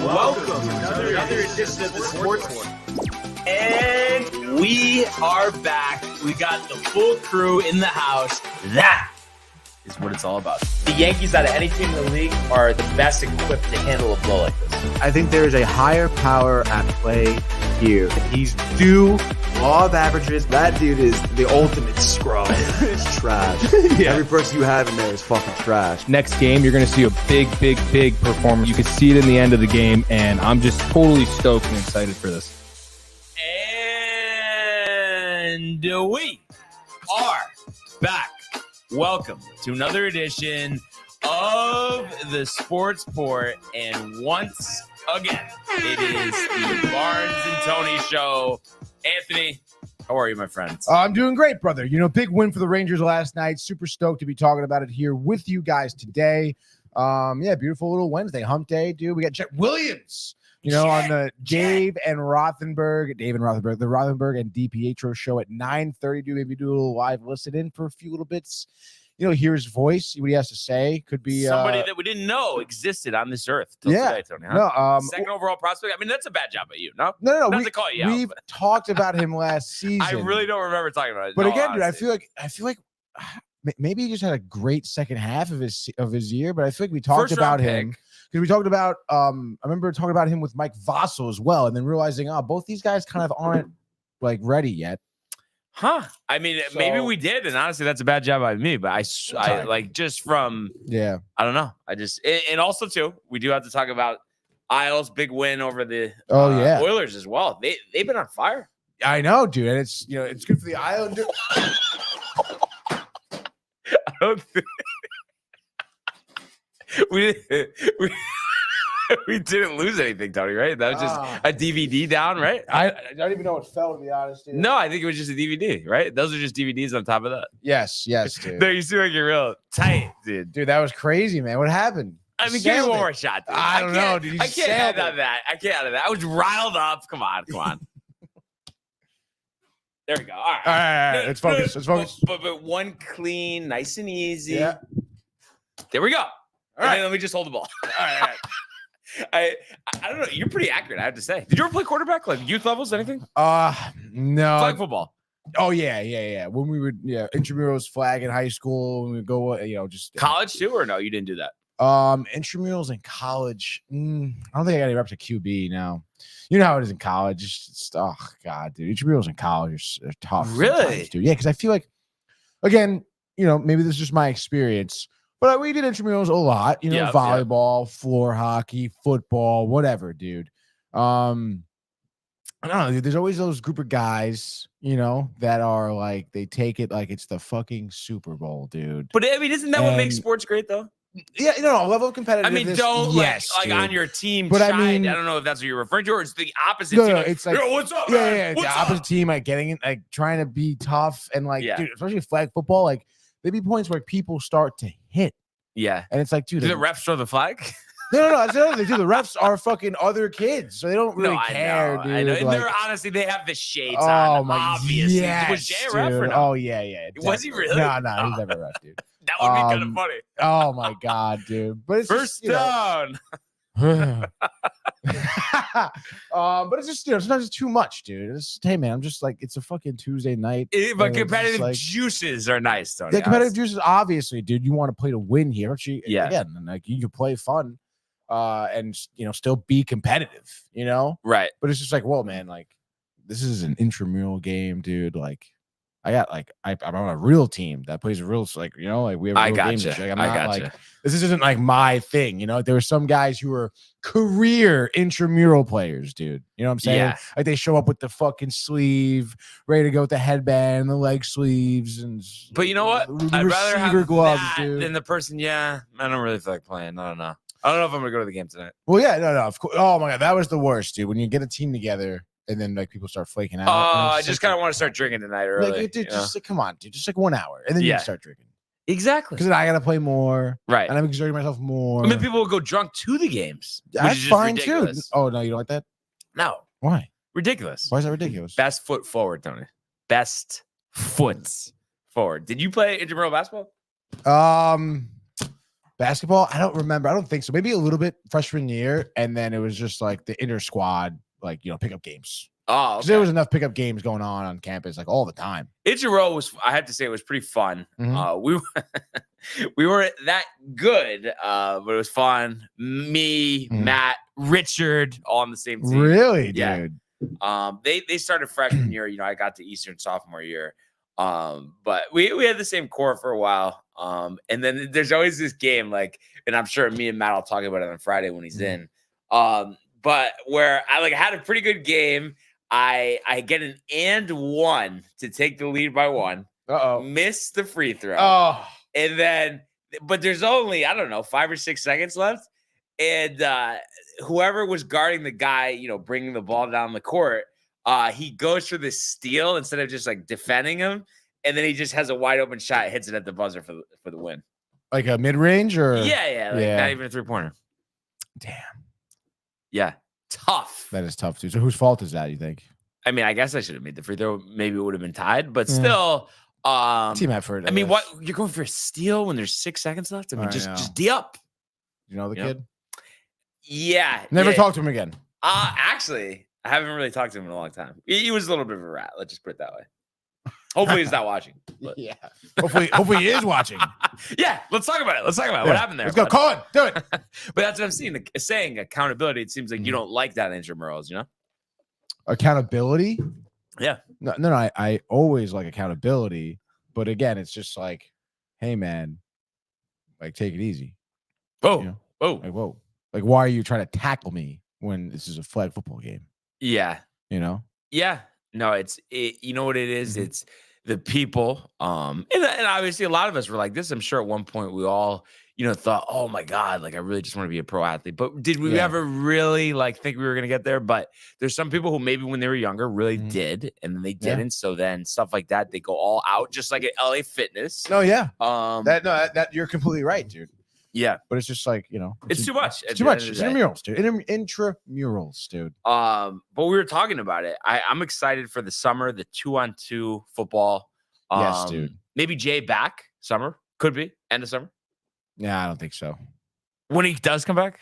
Welcome to another edition of the Sports Corner. And we are back. We got the full crew in the house. That is what it's all about. The Yankees, out of any team in the league, are the best equipped to handle a blow like this. I think there is a higher power at play here. He's due law of averages. That dude is the ultimate scrub. It's trash. Yeah. Every person you have in there is fucking trash. Next game, you're going to see a big performance. You can see it in the end of the game, and I'm just totally stoked and excited for this. And we are back. Welcome to another edition of the Sports Port, and once again, it is the Barnes and Tony Show. Anthony, how are you, my friend? I'm doing great, brother. You know, big win for the Rangers last night. Super stoked to be talking about it here with you guys today. Beautiful little Wednesday, hump day, dude. We got Jet Williams, on the Dave and Rothenberg, the Rothenberg and DiPietro show at 9:30. Maybe do a little live listen in for a few little bits. Hear his voice, see what he has to say. Could be somebody that we didn't know existed on this earth till today, Tony. Huh? No, second overall prospect. I mean, that's a bad job by you. No. Not to call you out. We've talked about him last season. I really don't remember talking about it. But again, dude, I feel like maybe he just had a great second half of his year. But I feel like we talked about him because we talked about. I remember talking about him with Mike Vassell as well, and then realizing, both these guys kind of aren't like ready yet. Huh? I mean, maybe we did, and honestly, that's a bad job by me. But I like just from I don't know. And also too, we do have to talk about Isles' big win over the Oilers as well. They've been on fire. I know, dude, and it's it's good for the Islanders. I don't think we didn't lose anything, Tony, right? That was just a DVD down, right? I don't even know what fell, to be honest, dude. No, I think it was just a DVD, right? Those are just DVDs on top of that. Yes, dude. No, you seem like you're real tight, dude. Dude, that was crazy, man. What happened? I mean, give me one more shot, dude. I don't know, dude. I can't add on that. I was riled up. Come on. There we go. All right. Let's focus. But one clean, nice and easy. Yeah. There we go. All right. Let me just hold the ball. All right. I don't know. You're pretty accurate, I have to say. Did you ever play quarterback, like youth levels, anything? No. Flag football. Oh yeah. When we would intramurals flag in high school, when we would go, just college too, or no? You didn't do that. Intramurals in college. I don't think I got any reps at QB now. You know how it is in college. It's oh god, dude. Intramurals in college are tough. Really, dude? Yeah, because I feel like, again, maybe this is just my experience. But we did intramurals a lot, volleyball, floor hockey, football, whatever, dude. I don't know, dude. There's always those group of guys, that are like, they take it like it's the fucking Super Bowl, dude. But I mean, isn't that what makes sports great, though? Yeah, level of competitiveness. I mean, don't like on your team. But I don't know if that's what you're referring to, or it's the opposite team. No, it's like, what's up? Yeah, the opposite team, like getting it, like trying to be tough, and like, dude, especially flag football, like. There'd be points where people start to hit. Yeah. And it's like, dude. Do the refs throw the flag? No. That's the other thing, dude. The refs are fucking other kids. So they don't really care, dude. I know. And they're honestly, they have the shades on. My obviously. Yes, was Jay a ref or no? Oh, yeah. Definitely. Was he really? No, he's never a ref, dude. That would be kind of funny. Oh, my God, dude. But it's first down. But it's just sometimes it's too much, dude. Hey man, I'm just like, it's a fucking Tuesday night. But competitive juices are nice, Tony. Yeah, competitive juices, obviously, dude. You want to play to win here, don't you? Yeah. Again, like you can play fun, and still be competitive, Right. But it's just like, whoa, man, like this is an intramural game, dude. Like I got I'm on a real team that plays real, like we have real games. Like, I'm not like this isn't like my thing, There were some guys who were career intramural players, dude. You know what I'm saying? Yeah. Like they show up with the fucking sleeve, ready to go with the headband and the leg sleeves, and but you know what? I'd rather have gloves, that dude. than the person. Yeah, I don't really feel like playing. I don't know if I'm gonna go to the game tonight. Well, yeah, no, of course. Oh my god, that was the worst, dude. When you get a team together. And then like people start flaking out. I just kind of want to start drinking tonight early. Like, dude, just like, come on, dude, just like 1 hour, and then you can start drinking. Exactly. Because then I gotta play more, right? And I'm exerting myself more. I mean, people will go drunk to the games. That's fine too. Oh no, you don't like that? No. Why? Ridiculous. Why is that ridiculous? Best foot forward, Tony. Best foot forward. Did you play intramural basketball? Basketball, I don't remember. I don't think so. Maybe a little bit freshman year, and then it was just like the inter squad, like pickup games. Oh, Because there was enough pickup games going on campus, like all the time. Ichiro was, I have to say, it was pretty fun. Mhm. We weren't that good, but it was fun. Me, Matt, Richard, all on the same team. Really, Yeah. dude? They started freshman year. I got to Eastern sophomore year. But we had the same core for a while. And then there's always this game, like, and I'm sure me and Matt will talk about it on Friday when he's in. But where I had a pretty good game. I get an and one to take the lead by one. Miss the free throw. And then, but there's only, I don't know, 5 or 6 seconds left. And whoever was guarding the guy, bringing the ball down the court, he goes for the steal instead of just like defending him. And then he just has a wide open shot, hits it at the buzzer for the win. Like a mid range or? Yeah. Not even a 3-pointer. Damn. Yeah. Tough. That is tough, too. So whose fault is that, you think? I mean, I guess I should have made the free throw. Maybe it would have been tied, but still. Team effort. I mean, what you're going for a steal when there's 6 seconds left? I mean, just D up. You know the kid? Yeah. Never talked to him again. Actually, I haven't really talked to him in a long time. He was a little bit of a rat. Let's just put it that way. Hopefully he's not watching. But. Yeah. Hopefully he is watching. Yeah. Let's talk about it. What happened there? Let's go. Colin, do it. But that's what I'm saying. Accountability. It seems like you don't like that intramurals, Accountability? Yeah. No. I always like accountability. But again, it's just like, hey, man, like, take it easy. Whoa. Like, whoa. Like, why are you trying to tackle me when this is a flag football game? Yeah. Yeah. No, you know what it is? It's the people. And obviously a lot of us were like this. I'm sure at one point we all, thought, oh my God, like I really just want to be a pro athlete. But did we ever really think we were going to get there? But there's some people who maybe when they were younger really did, and then they didn't. Yeah. So then stuff like that, they go all out, just like at LA Fitness. Oh yeah. That you're completely right, dude. Yeah, but it's just like it's too much. It's too much. It's intramurals, dude. Intramurals, dude. But we were talking about it. I'm excited for the summer, the 2-on-2 football. Yes, dude. Maybe Jay back summer, could be end of summer. Yeah, I don't think so. When he does come back,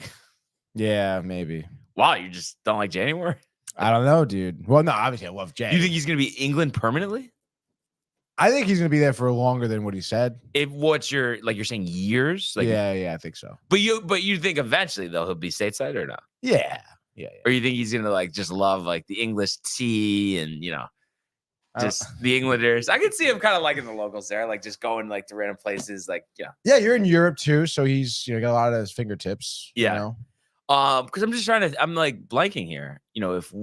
yeah, maybe. Wow, you just don't like Jay anymore? I don't know, dude. Well, no, obviously I love Jay. You think he's gonna be England permanently? I think he's gonna be there for longer than what he said. You're saying years? Yeah, I think so. But you think eventually though he'll be stateside or no? Yeah. Or you think he's gonna just love the English tea and just the Englanders? I could see him kind of liking the locals there, just going to random places, Yeah, you're in Europe too, so he's got a lot of his fingertips. Yeah. Because I'm just I'm blanking here. If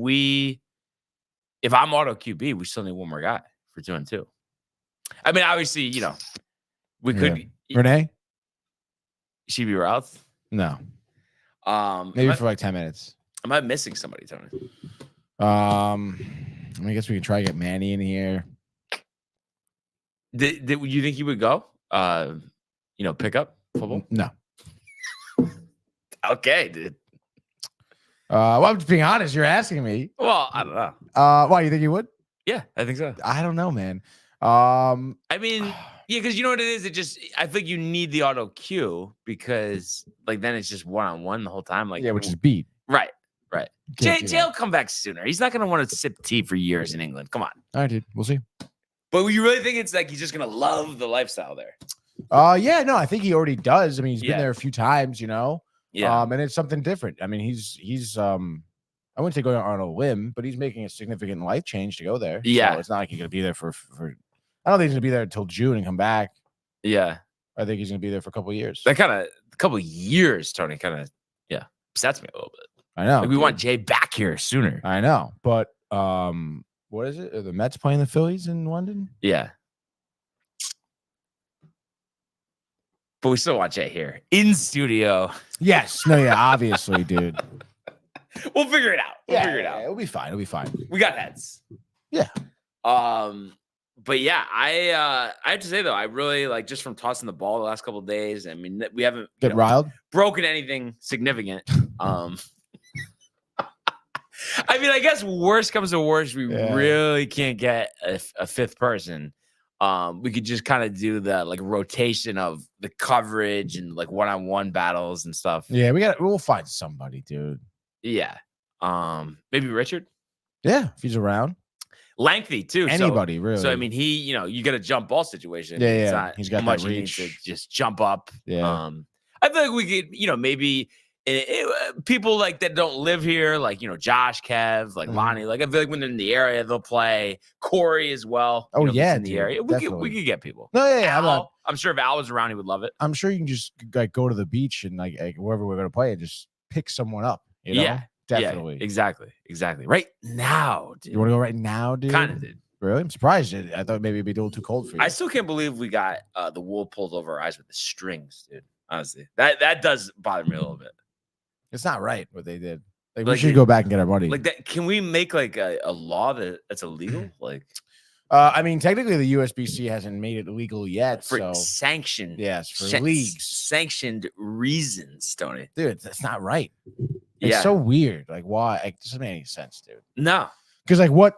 I'm auto QB, we still need one more guy for 2-on-2. I mean, obviously, we could. Renee? She be Routh? No. Maybe for 10 minutes. Am I missing somebody, Tony? I guess we can try to get Manny in here. Did you think he would go? Pick up football? No. Okay, dude. Well, I'm just being honest. You're asking me. Well, I don't know. Why you think he would? Yeah, I think so. I don't know, man. I mean, yeah, because you know what it is. I think you need the auto cue because then it's just one-on-one the whole time. Which is beat. Right. Jay'll come back sooner. He's not gonna want to sip tea for years in England. Come on. All right, dude. We'll see. But you really think it's he's just gonna love the lifestyle there? Yeah, no, I think he already does. I mean, he's been there a few times, Yeah. And it's something different. I mean, he's I wouldn't say going on a whim, but he's making a significant life change to go there. Yeah. So it's not like he's gonna be there for I don't think he's gonna be there until June and come back. Yeah. I think he's gonna be there for a couple of years. That a couple of years, Tony, upsets me a little bit. I know. We want Jay back here sooner. I know. But what is it? Are the Mets playing the Phillies in London? Yeah. But we still want Jay here in studio. Yes. No, yeah, obviously, dude. We'll figure it out. It'll be fine. We got heads. Yeah. But yeah, I have to say though, I really just from tossing the ball the last couple of days. I mean, we haven't riled, broken anything significant. I mean, I guess worst comes to worst, we really can't get a fifth person. we could just kind of do the like rotation of the coverage and like one-on-one battles and stuff. Yeah, we'll find somebody, dude. Yeah. Maybe Richard. Yeah, if he's around. Lengthy too. Anybody, really. So I mean, you got a jump ball situation. Yeah, It's yeah. not He's got how much that he needs reach. to just jump up. Yeah. I feel like we could, maybe people like that don't live here, like Josh, Kev, like Lonnie. Like I feel like when they're in the area, they'll play. Corey as well. Oh, if he's yeah, in the dude, area. We could get people. No, yeah. I'm sure if Al was around, he would love it. I'm sure you can just like go to the beach and like wherever we're gonna play and just pick someone up. You know? Yeah, definitely. Yeah, exactly. Right now, dude. You want to go right now, dude? Kind of, dude. Really? I'm surprised. I thought maybe it'd be a little too cold for you. I still can't believe we got the wool pulled over our eyes with the strings, dude. Honestly, that does bother me a little bit. It's not right what they did. Like we Like should go back and get our money. Like that. Can we make like a law that's illegal? Like, I mean, technically the USBC hasn't made it legal yet. for So sanctioned, yes, for leagues, sanctioned reasons, Tony. dude, that's not right. It's so weird. Like why? Like, it doesn't make any sense, dude. No, Because like what?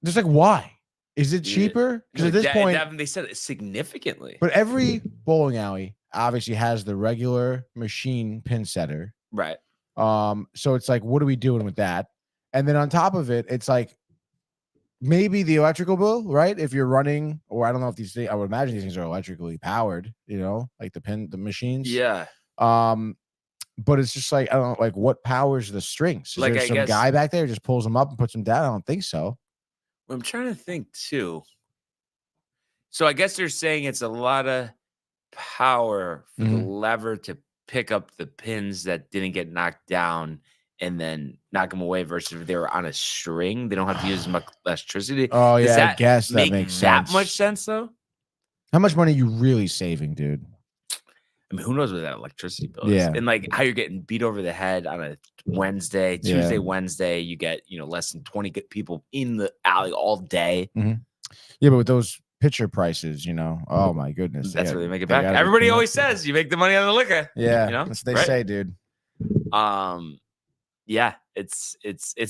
Just like why? Is it cheaper? Because at this point, they said it significantly. but every bowling alley obviously has the regular machine pin setter. Right. So it's like, what are we doing with that? And then on top of it, it's like maybe the electrical bill, right? If you're running, or I don't know if these things, I would imagine these things are electrically powered, like the machines. Yeah. But it's just like, I don't know, like what powers the strings? Is Like, there I some guess- guy back there just pulls them up and puts them down? I don't think so. I'm trying to think too. So I guess they're saying it's a lot of power for the lever to pick up the pins that didn't get knocked down and then knock them away versus if they were on a string. They don't have to use as much electricity. Oh, Does yeah, I that guess that make makes that sense. much sense though? How much money are you really saving, dude? I mean, who knows what that electricity bill is? Yeah. And like how you're getting beat over the head on a Wednesday, Yeah. Tuesday, Wednesday, you get, less than 20 people in the alley all day. Yeah, but with those pitcher prices, oh my goodness. That's yeah, where they make it they back. gotta be Everybody always connected. says you make the money on the liquor. Yeah, You know, that's what they right? say, dude. Yeah, it's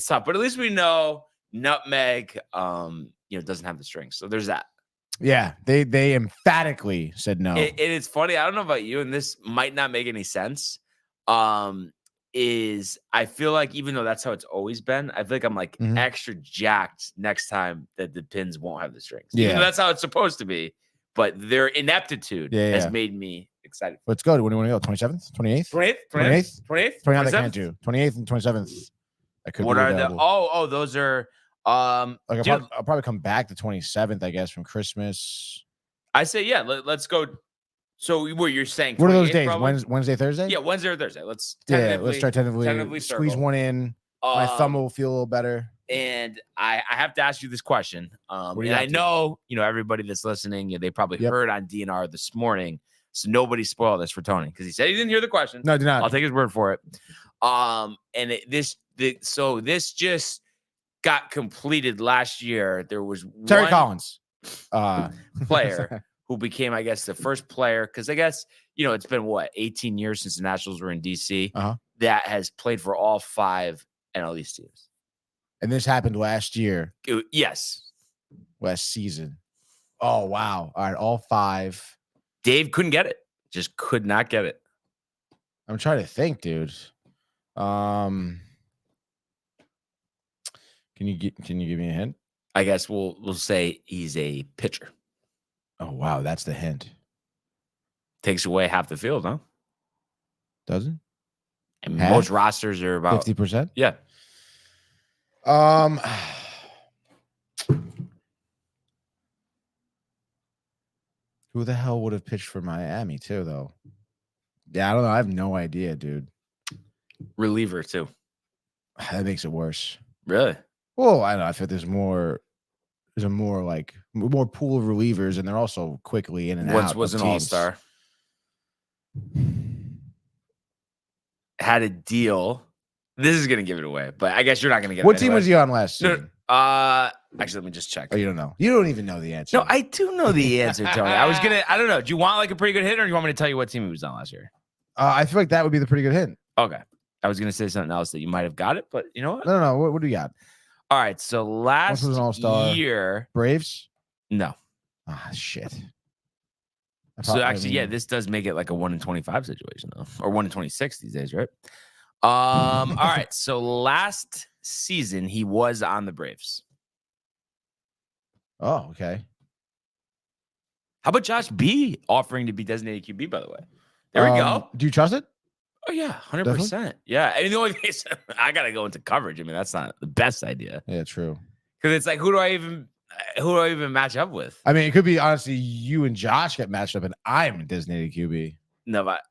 tough, but at least we know nutmeg, doesn't have the strings. So there's that. Yeah, they emphatically said no. It's funny. I don't know about you, and this might not make any sense. Is I feel like even though that's how it's always been, I feel like I'm like extra jacked next time that the pins won't have the strings. Even Yeah. though that's how it's supposed to be, but their ineptitude has made me excited. Let's go. When do you want to go? 27th, 28th, 28th, 28th, 29th. I can't do 28th and 27th. I could. What be are the? available. Oh, those are. Like dude, I'll probably come back the 27th, I guess, from Christmas. I say yeah. Let's go. So what you're saying? What are those 28th days? probably? Wednesday, Thursday? Yeah, Wednesday or Thursday. Let's Let's try tentatively squeeze circle. one in. My thumb will feel a little better. And I have to ask you this question. do you And got I to? know, everybody that's listening, they probably Yep. heard on DNR this morning. So nobody spoil this for Tony because he said he didn't hear the question. No, do not. I'll take his word for it. And so this just got completed last year. There was Terry one Collins, player who became, I guess, the first player, because I guess, it's been 18 years since the Nationals were in DC, that has played for all 5 NL East teams. And this happened last year, Yes. last season. Oh, wow. All right, all 5. Dave couldn't get it. Just could not get it. I'm trying to think, dude. Can you give me a hint? I guess we'll say he's a pitcher. Oh, wow, that's the hint. Takes away half the field, huh? Doesn't? And Half? most rosters are about 50%? Yeah. Who the hell would have pitched for Miami too, though? Yeah, I don't know. I have no idea, dude. Reliever too. That makes it worse. Really? Well, I don't know. I feel there's a more pool of relievers, and they're also quickly in and out. Was of an teams. all-star. Had a deal. This is gonna give it away, but I guess you're not gonna get What it team anyway. was he on last No, season? Actually, let me just check. Oh, you don't know. You don't even know the answer. No, I do know the answer, Tony. I don't know. Do you want like a pretty good hit, or do you want me to tell you what team he was on last year? I feel like that would be the pretty good hint. Okay. I was gonna say something else that you might have got it, but you know what? No. What do you got? All right. So last was an all-star. year, Braves? No. Ah, shit. So actually, yeah, this does make it like a 1 in 25 situation, though, or 1 in 26 these days, right? All right. So last season, he was on the Braves. Oh, okay. How about Josh B offering to be designated QB, by the way? There we go. Do you trust it? Oh, yeah, 100%. Yeah. I mean, the only thing is, I got to go into coverage. I mean, that's not the best idea. Yeah, true. Because it's like, who do I even match up with? I mean, it could be, honestly, you and Josh get matched up, and I'm a designated QB. No, but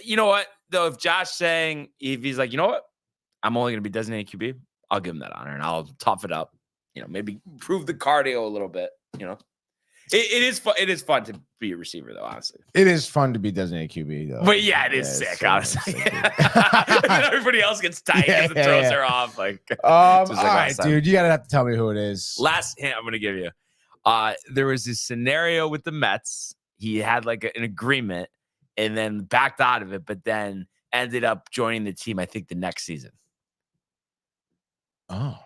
you know what? Though, if he's like, you know what? I'm only going to be designated QB, I'll give him that honor, and I'll tough it up. You know, maybe prove the cardio a little bit, you know. It is fun. It is fun to be a receiver, though. Honestly, it is fun to be designated QB, though. But yeah, it is sick. Honestly, everybody else gets tight because it throws her off. Like, all right, dude, you gotta have to tell me who it is. Last hint I'm gonna give you. There was this scenario with the Mets. He had like an agreement, and then backed out of it, but then ended up joining the team. I think the next season. Oh.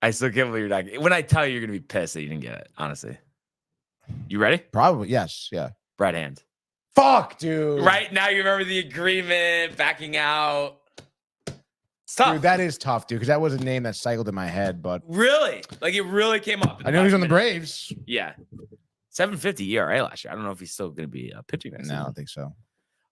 I still can't believe you're not. When I tell you, you're gonna be pissed that you didn't get it. Honestly, you ready? Probably, yes. Yeah. Brad Hand. Fuck, dude. Right now, you remember the agreement, backing out. It's tough. Dude, that is tough, dude, because that was a name that cycled in my head. But really, like it really came up. I know he's on the Braves. Yeah, 7.50 ERA last year. I don't know if he's still gonna be pitching next season. I don't think so.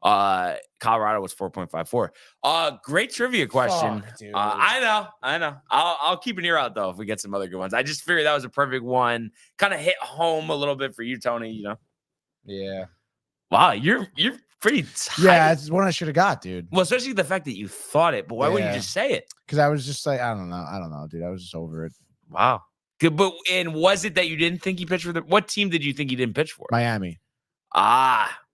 Colorado was 4.54. Great trivia question. Fuck, I know. I'll keep an ear out though if we get some other good ones. I just figured that was a perfect one. Kind of hit home a little bit for you, Tony. You know. Yeah. Wow, you're pretty tight. Yeah, it's one I should have got, dude. Well, especially the fact that you thought it, but why wouldn't you just say it? Because I was just like, I don't know, dude. I was just over it. Wow. Good, but was it that you didn't think he pitched for what team did you think he didn't pitch for? Miami.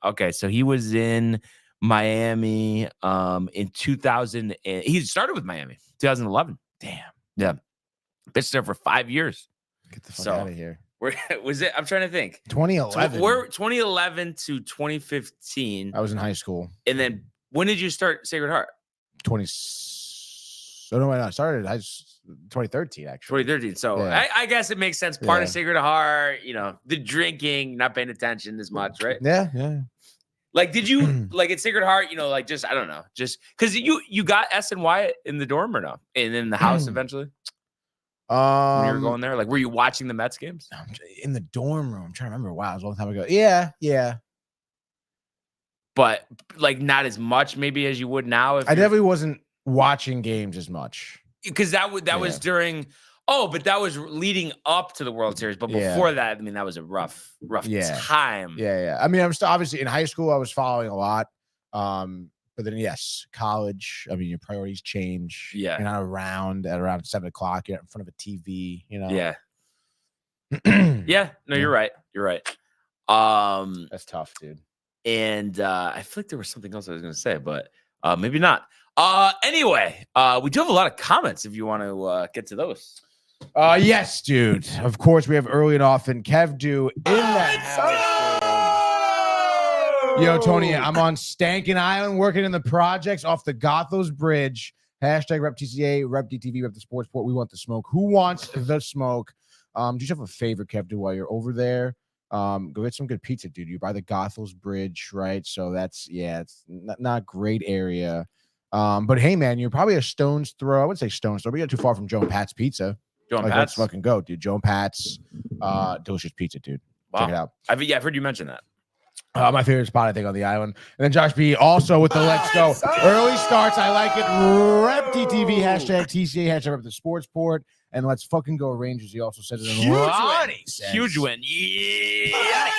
Okay. So he was in Miami in 2000. He started with Miami 2011. Damn. Yeah. Pitched there for 5 years. Get the fuck out of here. Where was it? I'm trying to think. 2011. We're 2011 to 2015. I was in high school. And then when did you start Sacred Heart? 20. Oh, no, I started 2013, actually. 2013. So yeah. I guess it makes sense. Part of Sacred Heart, you know, the drinking, not paying attention as much, right? Yeah. Like, did you like at Sacred Heart, you know, like just, I don't know, just because you got S and Wyatt in the dorm or no? And in the house eventually? When you were going there? Like, were you watching the Mets games? In the dorm room. I'm trying to remember. Wow, it was a long time ago. Yeah. But like not as much maybe as you would now. I definitely wasn't watching games as much. Because that was during but that was leading up to the World Series. But before that, I mean, that was a rough time. Yeah. I mean, I'm still obviously in high school, I was following a lot. But then yes, college, I mean, your priorities change. Yeah. You're not around at around 7 o'clock, you're in front of a TV, you know. Yeah. Yeah. No, you're right. You're right. That's tough, dude. And I feel like there was something else I was gonna say, but maybe not. Anyway, we do have a lot of comments if you want to get to those. Yes, dude. Of course, we have early and often. Kev do in the house. Yo, Tony, I'm on Stankin Island working in the projects off the Gothos Bridge. Hashtag Rep TCA, Rep DTV, Rep the Sports Port. We want the smoke. Who wants the smoke? Do you have a favor, Kev, do while you're over there? Go get some good pizza, dude. You're by the Gothos Bridge, right? So that's it's not a great area. But hey, man, you're probably a stone's throw. I wouldn't say stone's throw, but you're not too far from Joe and Pat's Pizza. Joe and Pat's. Pat's, fucking go, dude. Joe and Pat's, delicious pizza, dude. Wow. Check it out. I've heard you mention that. My favorite spot, I think, on the island. And then Josh B also with the let's go early starts. I like it. Rep DTV, hashtag TCA, hashtag Rep the Sports Port, and let's fucking go Rangers. He also says it in Huge win. Yeah.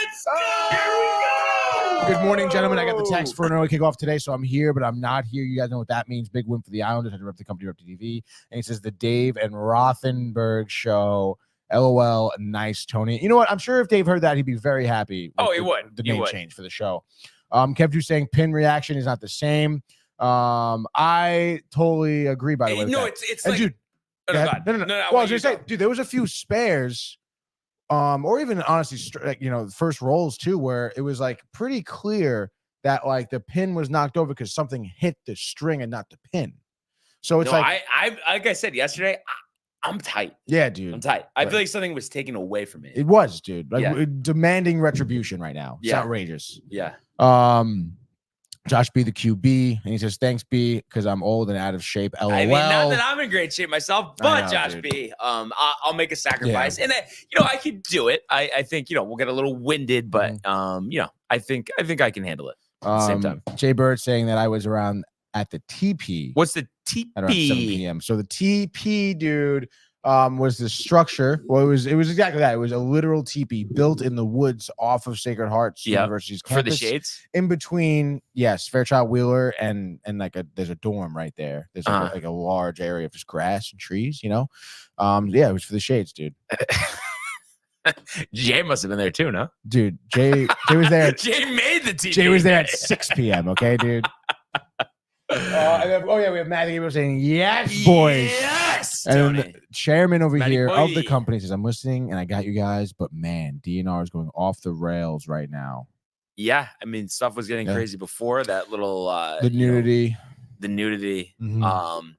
Good morning, gentlemen. I got the text for an early kickoff today, so I'm here, but I'm not here. You guys know what that means. Big win for the Islanders. I had to rep the company, Rep TV. And he says the Dave and Rothenberg show. LOL, nice, Tony. You know what? I'm sure if Dave heard that, he'd be very happy. He would. The name change for the show. Kev you saying pin reaction is not the same. I totally agree, by the way. No, it's and like, dude. No. Well, I was gonna say, dude, there was a few spares, or even honestly, like, you know, first rolls too, where it was like pretty clear that like the pin was knocked over because something hit the string and not the pin. So it's I like I said yesterday, I'm tight. Yeah, I'm dude. tight. I Right. feel like something was taken away from me. It was, dude. Like Yeah. demanding retribution right now. It's Yeah. outrageous. Yeah. Josh B, the QB, and he says, "Thanks, B, because I'm old and out of shape." LOL. I mean, not that I'm in great shape myself, I but know, Josh dude. B, I'll make a sacrifice, and I could do it. I think we'll get a little winded, but I think I can handle it at the same time. Jay Bird saying that I was around at the TP What's the TP? at around 7 p.m. So the TP, dude, was the structure. Well, it was exactly that. It was a literal teepee built in the woods off of Sacred Hearts University's campus. For the shades? In between, yes, Fairchild Wheeler and like there's a dorm right there. There's like a large area of just grass and trees, you know. Yeah, it was for the shades, dude. Jay must have been there too, no? Dude, Jay was there. Jay made the TP. Jay was there at 6 p.m. Okay, dude. We have Matthew Gabriel saying yes, boys. Yes, And then Tony. the chairman over Matty here of the boy. company says, "I'm listening and I got you guys, but man, DNR is going off the rails right now. Yeah, I mean, stuff was getting crazy before that little The nudity, the nudity. Mhm.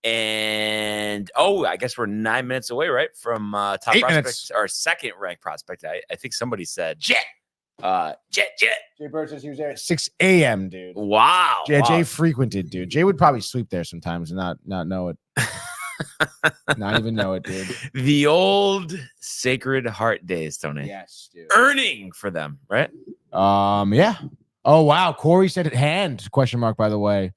And I guess we're 9 minutes away, right, from top 8 prospect minutes. or second ranked prospect. I think somebody said Jet. Jet. Jay Bird says he was there at 6 a.m., dude. Wow. Yeah, wow. Jay frequented, dude. Jay would probably sleep there sometimes and not know it. Not even know it, dude. The old Sacred Heart days, Tony. Yes, dude. Earning for them, right? Yeah. Oh wow, Corey said it hand ? By the way.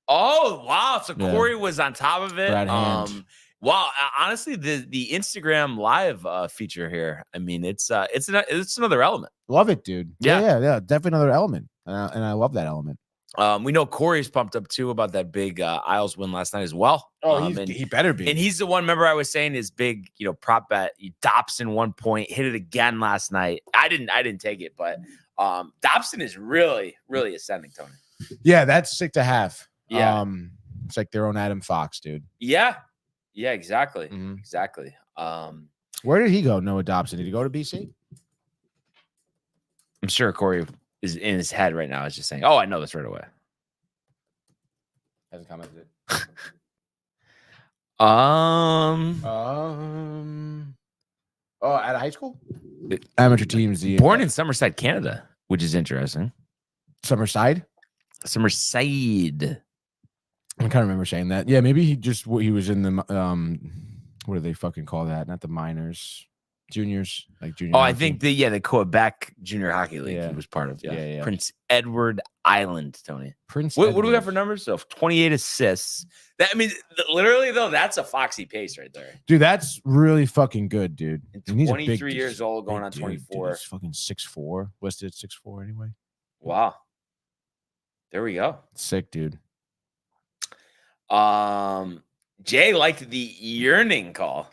Oh wow! So Yeah. Corey was on top of it. Brad Hand. Wow. Honestly, the Instagram live feature here. I mean, it's another element. Love it, dude. Yeah. Yeah. Definitely another element, and I love that element. We know Corey's pumped up too about that big Isles win last night as well. He better be. And he's the one. Remember, I was saying his big, prop bet. Dobson 1 point, hit it again last night. I didn't take it, but Dobson is really, really ascending, Tony. Yeah, that's sick to have. Yeah. It's like their own Adam Fox, dude. Yeah, exactly, Mhm. exactly. Where did he go? Noah Dobson. Did he go to BC? I'm sure Corey is in his head right now. Is just saying, "Oh, I know this right away." Hasn't commented. At a high school? Amateur teams. Born in Summerside, Canada, which is interesting. Summerside? Summerside. I kind of remember saying that. Yeah, maybe he was in the what do they fucking call that? Not the minors, juniors, like junior. Oh, I hockey. think the Quebec Junior Hockey League Yeah. he was part of. Yeah. Prince Edward Island, Tony. Prince. What do we got Edward. for numbers? So 28 assists. Literally though, that's a foxy pace right there. Dude, that's really fucking good, dude. And he's a 23 big- years old, going big on dude, 24. Dude, he's fucking 6'4", listed at 6'4" anyway. Wow. There we go. Sick, dude. Jay liked the yearning call.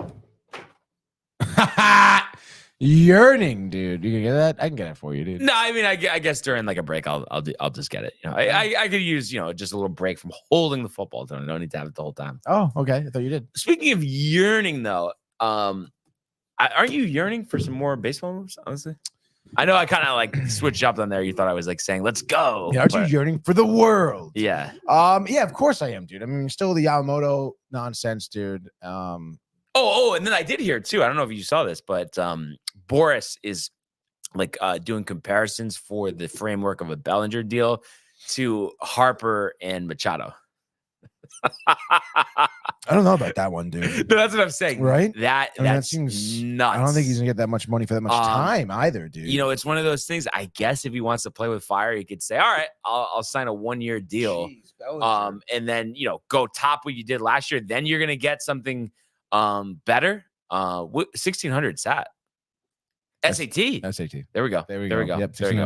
Yearning, dude. You can get that? I can get it for you, dude. No, I mean, I guess during like a break, I'll just get it. I could use just a little break from holding the football. Don't need to have it the whole time. Oh, okay. I thought you did. Speaking of yearning, though, aren't you yearning for some more baseball moves? Honestly, I know I kind of like switched up on there. You thought I was like saying, "Let's go." Yeah, aren't you but- yearning for the world? Yeah. Yeah, of course I am, dude. I mean, still the Yamamoto nonsense, dude. Oh, and then I did hear too. I don't know if you saw this, but Boris is like doing comparisons for the framework of a Bellinger deal to Harper and Machado. I don't know about that one, dude. No, that's what I'm saying. Right? That I mean, that that's seems nuts. I don't think he's gonna get that much money for that much time either, dude. It's one of those things. I guess if he wants to play with fire, he could say, "All right, I'll sign a 1-year deal." Jeez, Bellinger. And then go top what you did last year. Then you're gonna get something better. 1600 SAT. SAT. SAT. There we go. There we There go. we go. Yep, There we go.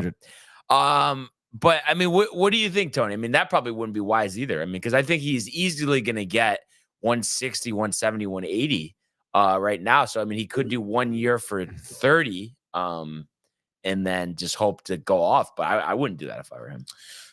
1600. But I mean, what do you think, Tony? I mean, that probably wouldn't be wise either. I mean, because I think he's easily going to get 160, 170, 180 right now. So I mean, he could do 1 year for 30, and then just hope to go off. But I wouldn't do that if I were him.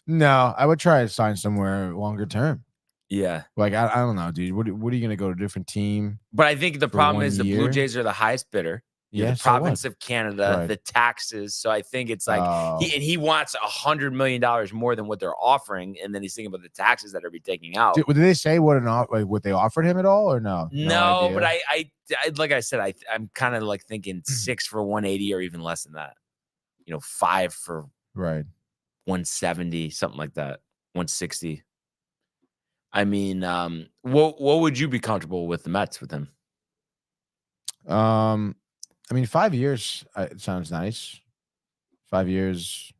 No, I would try to sign somewhere longer term. Yeah, Like I don't know, dude. What are you gonna go to a different team? but I think the For problem 1 is the year? Blue Jays are the highest bidder. You're the so what? province of Canada, Right. the taxes. So I think it's like Oh. he wants $100 million more than what they're offering, and then he's thinking about the taxes that are be taking out. Did they say what they offered him at all, or no? No, idea? but I like I said, I'm kind of like thinking 6 for 180 or even less than that. 5 for right. 170, something like that, 160. I mean, what would you be comfortable with the Mets with him? I mean, 5 years. It sounds nice. 5 years.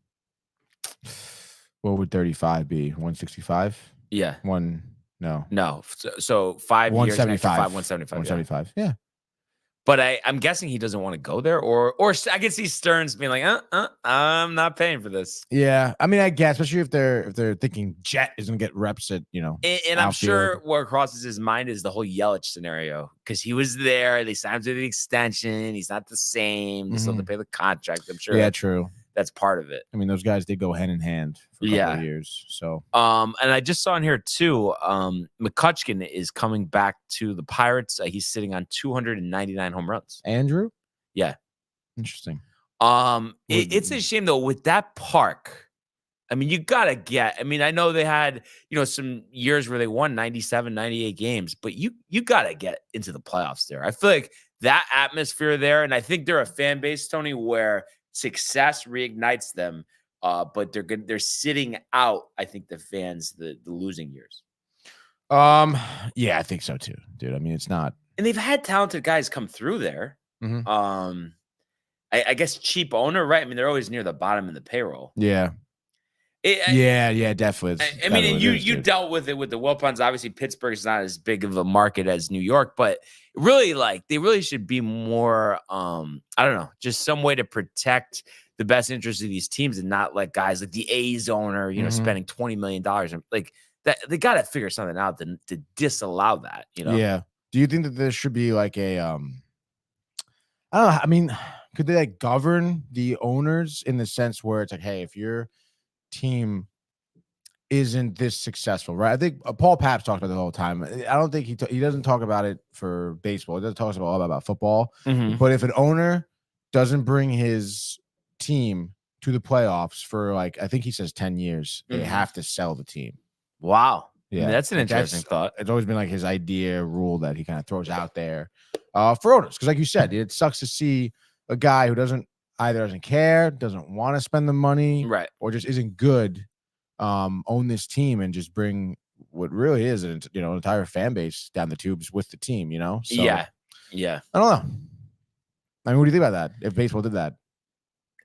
What would 35 be? 165. Yeah, No. So 5 years, an extra 175. 175. 175. Yeah. But I'm guessing he doesn't want to go there, or I can see Stearns being like, I'm not paying for this. Yeah. I mean, I guess, especially if they're thinking Jet is gonna get reps at And I'm sure what crosses his mind is the whole Yelich scenario, because he was there. They signed him to the extension. He's not the same. They still have to pay the contract. I'm sure. Yeah, true. That's part of it. I mean, those guys did go hand in hand for a couple of years. So, and I just saw in here too, McCutcheon is coming back to the Pirates. He's sitting on 299 home runs. Andrew? Yeah. Interesting. It's a shame though with that park. I mean, you gotta get. I mean, I know they had some years where they won 97, 98 games, but you gotta get into the playoffs there. I feel like that atmosphere there, and I think they're a fan base, Tony, where success reignites them, but they're sitting out. I think the fans the losing years. Yeah, I think so too, dude. I mean, it's not, and they've had talented guys come through there. Mhm. I guess cheap owner, right? I mean, they're always near the bottom of the payroll. Yeah. Yeah, definitely. I mean, and you dealt with it with the Wilpons. Obviously, Pittsburgh is not as big of a market as New York, but really, they really should be more. I don't know, just some way to protect the best interests of these teams and not let guys like the A's owner, spending $20 million and like that. They got to figure something out to disallow that. Yeah. Do you think that there should be like a I don't know. I mean, could they govern the owners in the sense where it's like, hey, if your team isn't this successful, right? I think Paul Papps talked about it the whole time. I don't think he doesn't talk about it for baseball. He doesn't talk about football. Mm-hmm. But if an owner doesn't bring his team to the playoffs for I think he says 10 years, they have to sell the team. Wow. Yeah, I mean, that's an interesting thought. It's always been his idea rule that he kind of throws out there for owners. Because like you said, it sucks to see a guy who doesn't care, doesn't want to spend the money, right, or just isn't good, own this team and just bring what really is an entire fan base down the tubes with the team. So, yeah. I don't know. I mean, what do you think about that? If baseball did that,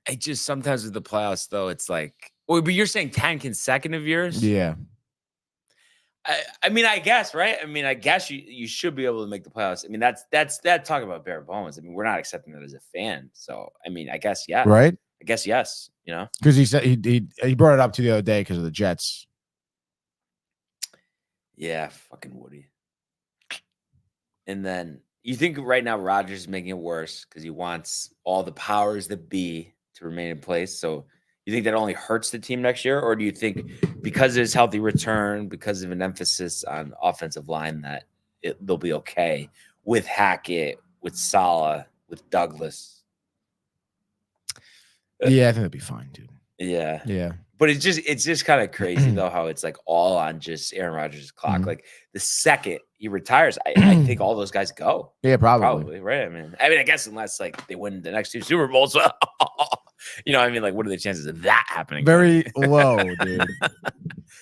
I just sometimes with the playoffs though, it's like, but you're saying 10 consecutive years? Yeah. I mean, I guess, right? I mean, I guess you should be able to make the playoffs. I mean, that's talking about bare bones. I mean, we're not accepting that as a fan. So, I mean, I guess, yeah. Right? I guess, yes, Because he said he brought it up to the other day because of the Jets. Yeah, fucking Woody. And then you think right now Rodgers is making it worse because he wants all the powers that be to remain in place. So you think that only hurts the team next year? Or do you think because of his healthy return, because of an emphasis on offensive line, that they'll be okay with Hackett, with Saleh, with Douglas? Yeah, I think it'll be fine, dude. Yeah. Yeah. But it's just kind of crazy though how it's all on just Aaron Rodgers' clock. Mm-hmm. Like the second he retires, I think all those guys go. Yeah, probably. Right. I mean, I guess unless they win the next 2 Super Bowls. I mean, what are the chances of that happening? Very low, dude.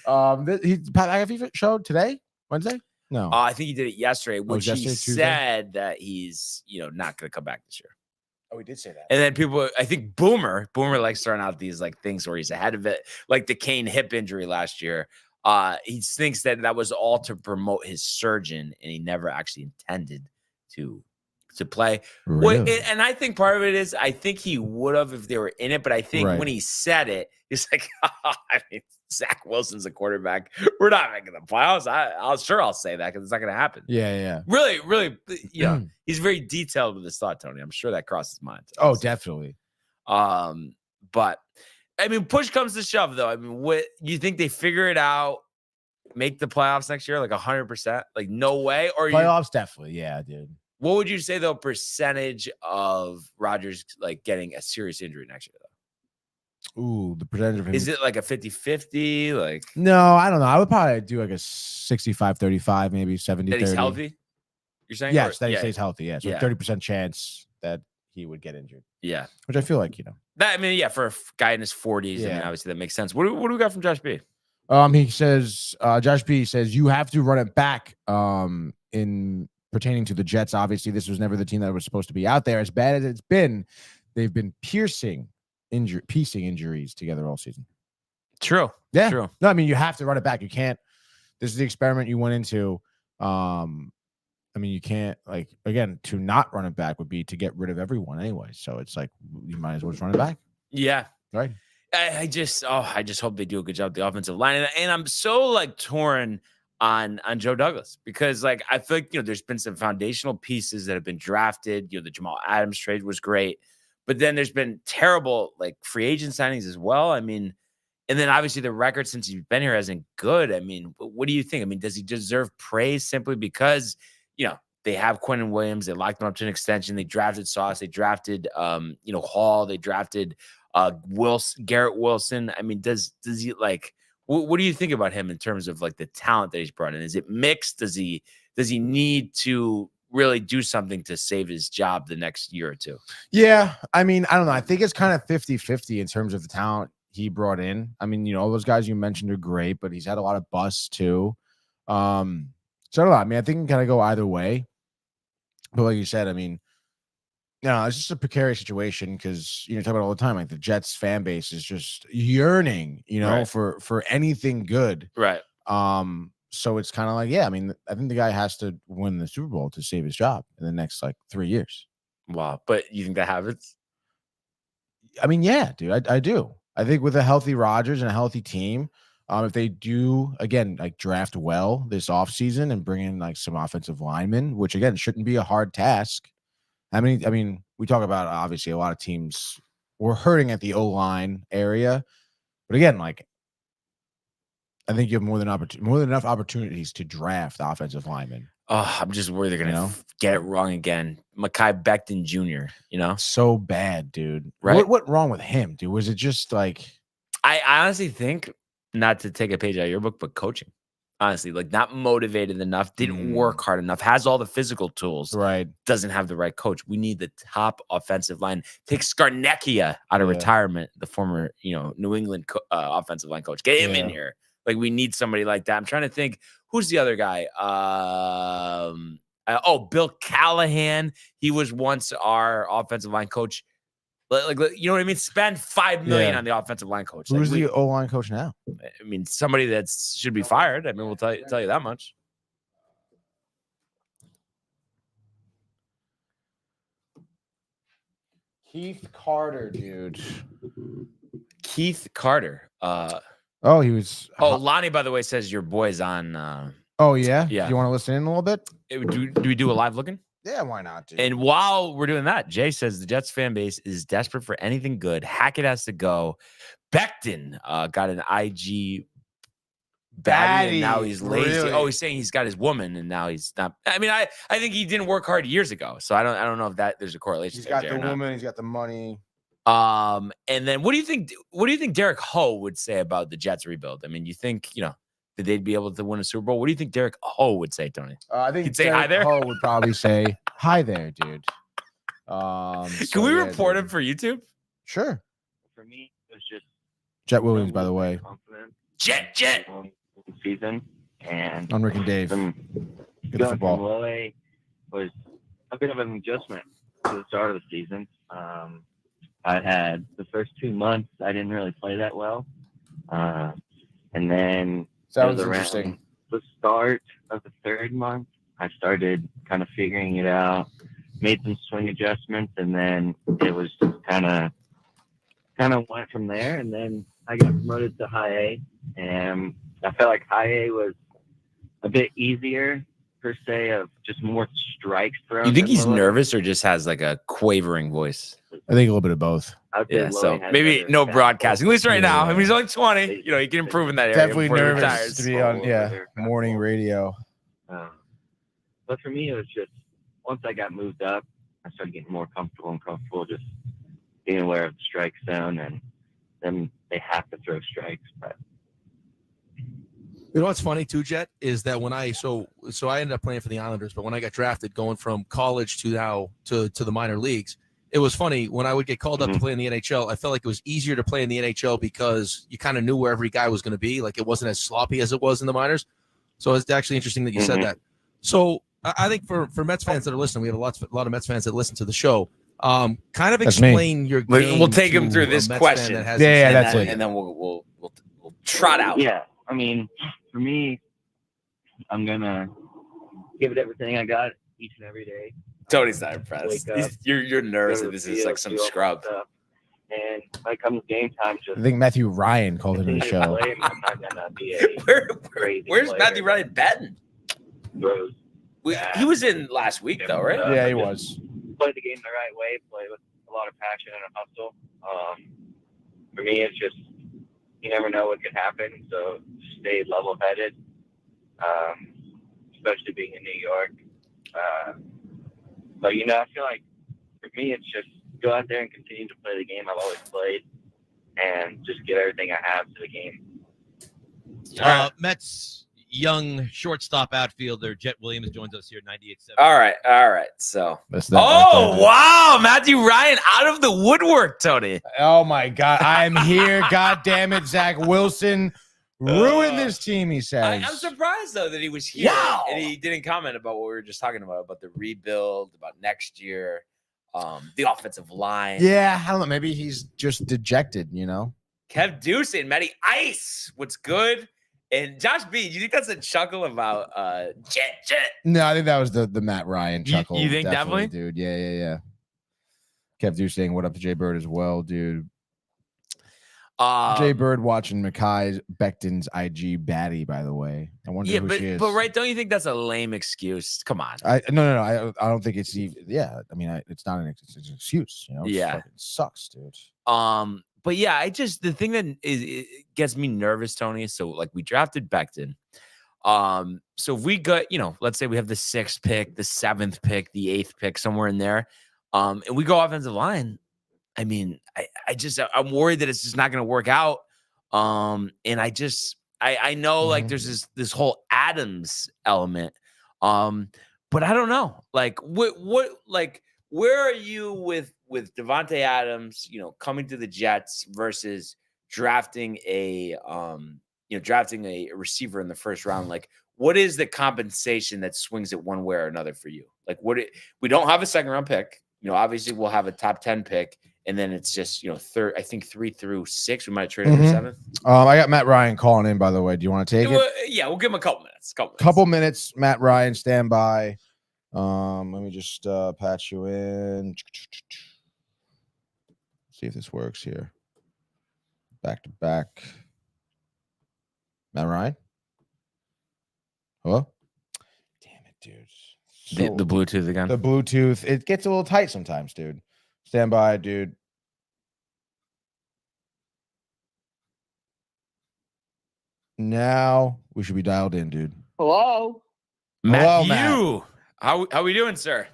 Pat McAfee showed today, Wednesday. No, I think he did it yesterday, which he Tuesday? said that he's not going to come back this year. Oh, he did say that. And then people, I think Boomer likes throwing out these things where he's ahead of it, like the Kane hip injury last year. He thinks that was all to promote his surgeon, and he never actually intended to play. Really? And I think part of it is I think he would have if they were in it, but I think when he said it, he's like, I mean, Zach Wilson's a quarterback. We're not making the playoffs. I'll say that because it's not going to happen. Yeah. Really, he's very detailed with his thought, Tony. I'm sure that crosses his mind. Oh, definitely. But I mean, push comes to shove, though. I mean, what you think they figure it out, make the playoffs next year, 100%? No way, or playoffs, definitely. Yeah, dude. What would you say, though, percentage of Rodgers like getting a serious injury next year, though? Ooh, the percentage of him. Is it like a 50-50? Like No, I don't know. I would probably do like a 65-35, maybe 70-30. that he's healthy? You're saying? Yes, Or- that he yeah, stays healthy. Yeah, so Yeah. 30% chance that he would get injured, yeah. which I feel like, That, I mean, yeah, for a guy in his 40s, I mean, Yeah. obviously that makes sense. What do we got from Josh B? He says, Josh B says, you have to run it back in pertaining to the Jets. Obviously, this was never the team that was supposed to be out there. As bad as it's been, they've been piecing injuries together all season. True. Yeah. True. No, I mean, you have to run it back. You can't. This is the experiment you went into. I mean, you can't, like, again, to not run it back would be to get rid of everyone anyway. So it's like, you might as well just run it back. Yeah. Right. I just hope they do a good job with the offensive line. And I'm so like torn on Joe Douglas because like I feel like there's been some foundational pieces that have been drafted. The Jamal Adams trade was great, but then there's been terrible like free agent signings as well. I mean, and then obviously the record since he's been here hasn't good. I mean, what do you think? I mean, does he deserve praise simply because they have Quentin Williams, they locked him up to an extension, they drafted Sauce, they drafted Hall, they drafted Garrett Wilson. I mean, does he like what do you think about him in terms of like the talent that he's brought in? Is it mixed? Does he need to really do something to save his job the next year or two? Yeah. I mean, I don't know. I think it's kind of 50-50 in terms of the talent he brought in. I mean, all those guys you mentioned are great, but he's had a lot of busts too. So I don't know. I mean, I think it can kind of go either way. But like you said, I mean, it's just a precarious situation because talk about it all the time. Like the Jets fan base is just yearning, Right. for anything good. Right. So it's kind of like, yeah, I mean, I think the guy has to win the Super Bowl to save his job in the next like 3 years. Wow. But you think that happens? I mean, yeah, dude, I do. I think with a healthy Rodgers and a healthy team, if they do again like draft well this offseason and bring in like some offensive linemen, which again shouldn't be a hard task. I mean, we talk about obviously a lot of teams were hurting at the O-line area, but again, like I think you have more than enough opportunities to draft offensive linemen. Oh, I'm just worried they're gonna get it wrong again. Mekhi Becton Jr. So bad, dude. Right? What wrong with him, dude? Was it just like I honestly think, not to take a page out of your book, but coaching. Honestly, like not motivated enough, didn't work hard enough, has all the physical tools, right? Doesn't have the right coach. We need the top offensive line. Take Scarnecchia out of retirement, the former, New England offensive line coach. Get him in here. Like we need somebody like that. I'm trying to think, who's the other guy? Bill Callahan. He was once our offensive line coach. Like you know what I mean? Spend $5 million on the offensive line coach. Who's the O-line coach now? I mean, somebody that should be fired. I mean, we'll tell you that much. Keith Carter, dude. Keith Carter. He was. Lonnie, by the way, says your boy's on. Oh yeah, Yeah. You want to listen in a little bit? Do we do a live looking? Yeah, why not, dude? And while we're doing that, Jay says the Jets fan base is desperate for anything good. Hackett has to go. Becton got an IG baddie, and now he's lazy. Really? Oh, he's saying he's got his woman, and now he's not. I mean, I think he didn't work hard years ago, so I don't know if there's a correlation. He's got the woman. He's got the money. And then what do you think? What do you think Derek Ho would say about the Jets rebuild? I mean, you think that they'd be able to win a Super Bowl? What do you think Derek Ho would say, Tony? I think he'd say hi there. Ho would probably say hi there, dude. Can we report him for YouTube? Sure. For me, it was just Jet Williams, by the way. confident Jet. season, and On Rick and Dave. some Good going football. from low A was a bit of an adjustment to the start of the season. I had the first 2 months I didn't really play that well, and then Sounds around interesting. the start of the third month, I started kind of figuring it out, made some swing adjustments, and then it was just kind of went from there. And then I got promoted to high A, and I felt like high A was a bit easier per se, of just more strikes thrown. You think than he's low A. nervous or just has like a quavering voice? I think a little bit of both. I would say Yeah, low so A had maybe better no fastball. broadcasting, at least right now. I mean, he's Yeah. only 20. He can improve in that area. Definitely before he nervous retires. to be on morning radio. But for me, it was just once I got moved up, I started getting more comfortable just being aware of the strike zone, and then they have to throw strikes. But You know what's funny too, Jet, is that when I ended up playing for the Islanders, but when I got drafted, going from college to now to the minor leagues, it was funny when I would get called up to play in the NHL. I felt like it was easier to play in the NHL because you kind of knew where every guy was going to be. Like it wasn't as sloppy as it was in the minors. So it's actually interesting that you said that. So I think for Mets fans that are listening, we have a lot of Mets fans that listen to the show. Kind of explain your game. We'll take him through to this a Mets question. fan that has that's it. And then we'll trot out. yeah, I mean, for me, I'm gonna give it everything I got each and every day. Tony's not impressed. Wake up, You're nervous go that to this the is field, like some do all that scrub. stuff. And when it comes game time, just I think Matthew Ryan called into the continue to show. play. I'm not gonna be a crazy Where's player Matthew Ryan betting? that throws. He was in last week though, right? Yeah, he Just was. Play the game the right way. Play with a lot of passion and a hustle. For me, it's just you never know what could happen, so stay level-headed. Especially being in New York. But I feel like for me, it's just go out there and continue to play the game I've always played, and just give everything I have to the game. Mets young shortstop outfielder Jet Williams joins us here, 98.7. All right. So, That's that right there, dude. wow, Matthew Ryan out of the woodwork, Tony. Oh my God, I'm here. God damn it, Zach Wilson ruined this team. He says. I'm surprised though that he was here Wow. and he didn't comment about what we were just talking about the rebuild, about next year, the offensive line. Yeah, I don't know. Maybe he's just dejected. Kev Deuce and Matty Ice. What's good? And Josh B, do you think that's a chuckle about Jet? No, I think that was the Matt Ryan chuckle. you think definitely? dude? Yeah. Kev Deuce saying what up to Jay Bird as well, dude. Jay Bird watching Mekhi Becton's IG baddie, by the way. I wonder who she is. But right, don't you think that's a lame excuse? Come on. No. I don't think it's even. Yeah, I mean, it's not it's an excuse. Yeah. It fucking sucks, dude. But yeah, the thing that it gets me nervous, Tony. So like we drafted Becton. So if we got, let's say we have the 6th pick, the 7th pick, the 8th pick, somewhere in there. And we go offensive line. I mean, I'm worried that it's just not going to work out. And I know like there's this whole Adams element. But I don't know. Like where are you with Devontae Adams, coming to the Jets versus drafting a receiver in the first round? Like, what is the compensation that swings it one way or another for you? Like, we don't have a 2nd round pick. Obviously we'll have a top 10 pick, and then it's just third. I think 3 through 6. We might trade over 7th. I got Matt Ryan calling in. By the way, do you want to take it? Yeah, we'll give him a couple minutes. Couple minutes. Matt Ryan, stand by. Let me just patch you in. See if this works here. Back to back. Matt Ryan? Hello? Damn it, dude. The Bluetooth again. The Bluetooth. It gets a little tight sometimes, dude. Stand by, dude. Now we should be dialed in, dude. Hello? Matthew, Matt. how we doing, sir?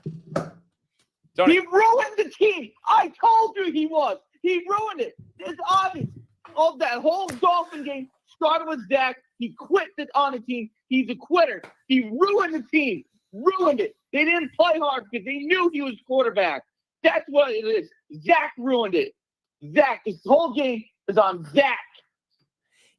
Tony. He ruined the team. I told you he was. He ruined it. It's obvious. Oh, that whole Dolphin game started with Zach. He quit on the team. He's a quitter. He ruined the team. Ruined it. They didn't play hard because they knew he was quarterback. That's what it is. Zach ruined it. Zach, this whole game is on Zach.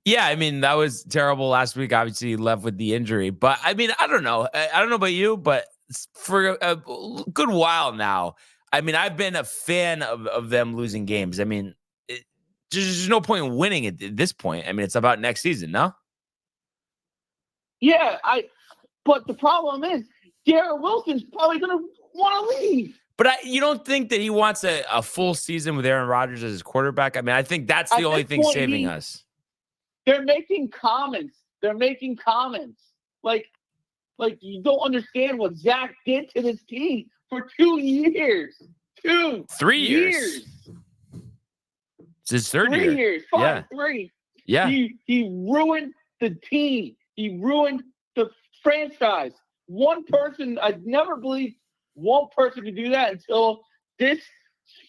Yeah, I mean, that was terrible last week. Obviously, he left with the injury. But, I mean, I don't know. I don't know about you, but for a good while now, I mean, I've been a fan of them losing games. I mean, there's no point in winning at this point. I mean, it's about next season, no? Yeah, but the problem is, Garrett Wilson's probably going to want to leave. But you don't think that he wants a full season with Aaron Rodgers as his quarterback? I mean, I think that's the only thing saving us. They're making comments. Like you don't understand what Zach did to this team for 2 years. 3 years. It's his third 3 year. years. Yeah. 3. Yeah. He ruined the team. He ruined the franchise. One person, I'd never believe one person could do that until this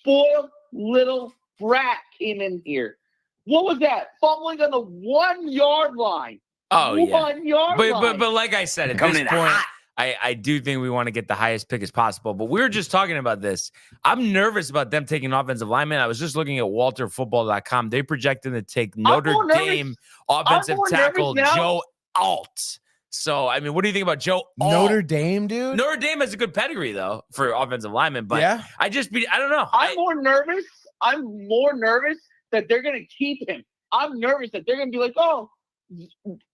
spoiled little brat came in here. What was that? Fumbling on the 1 yard line. Oh, yeah. 1 yard line. But like I said, at Coming this in point, hot. I do think we want to get the highest pick as possible. But we were just talking about this. I'm nervous about them taking offensive lineman. I was just looking at WalterFootball.com. They projected to take Notre Dame offensive tackle Joe Alt. So, I mean, what do you think about Joe Alt? Notre Dame, dude. Notre Dame has a good pedigree, though, for offensive linemen. But Yeah. I don't know. I'm more nervous. I'm more nervous that they're going to keep him. I'm nervous that they're going to be like, oh,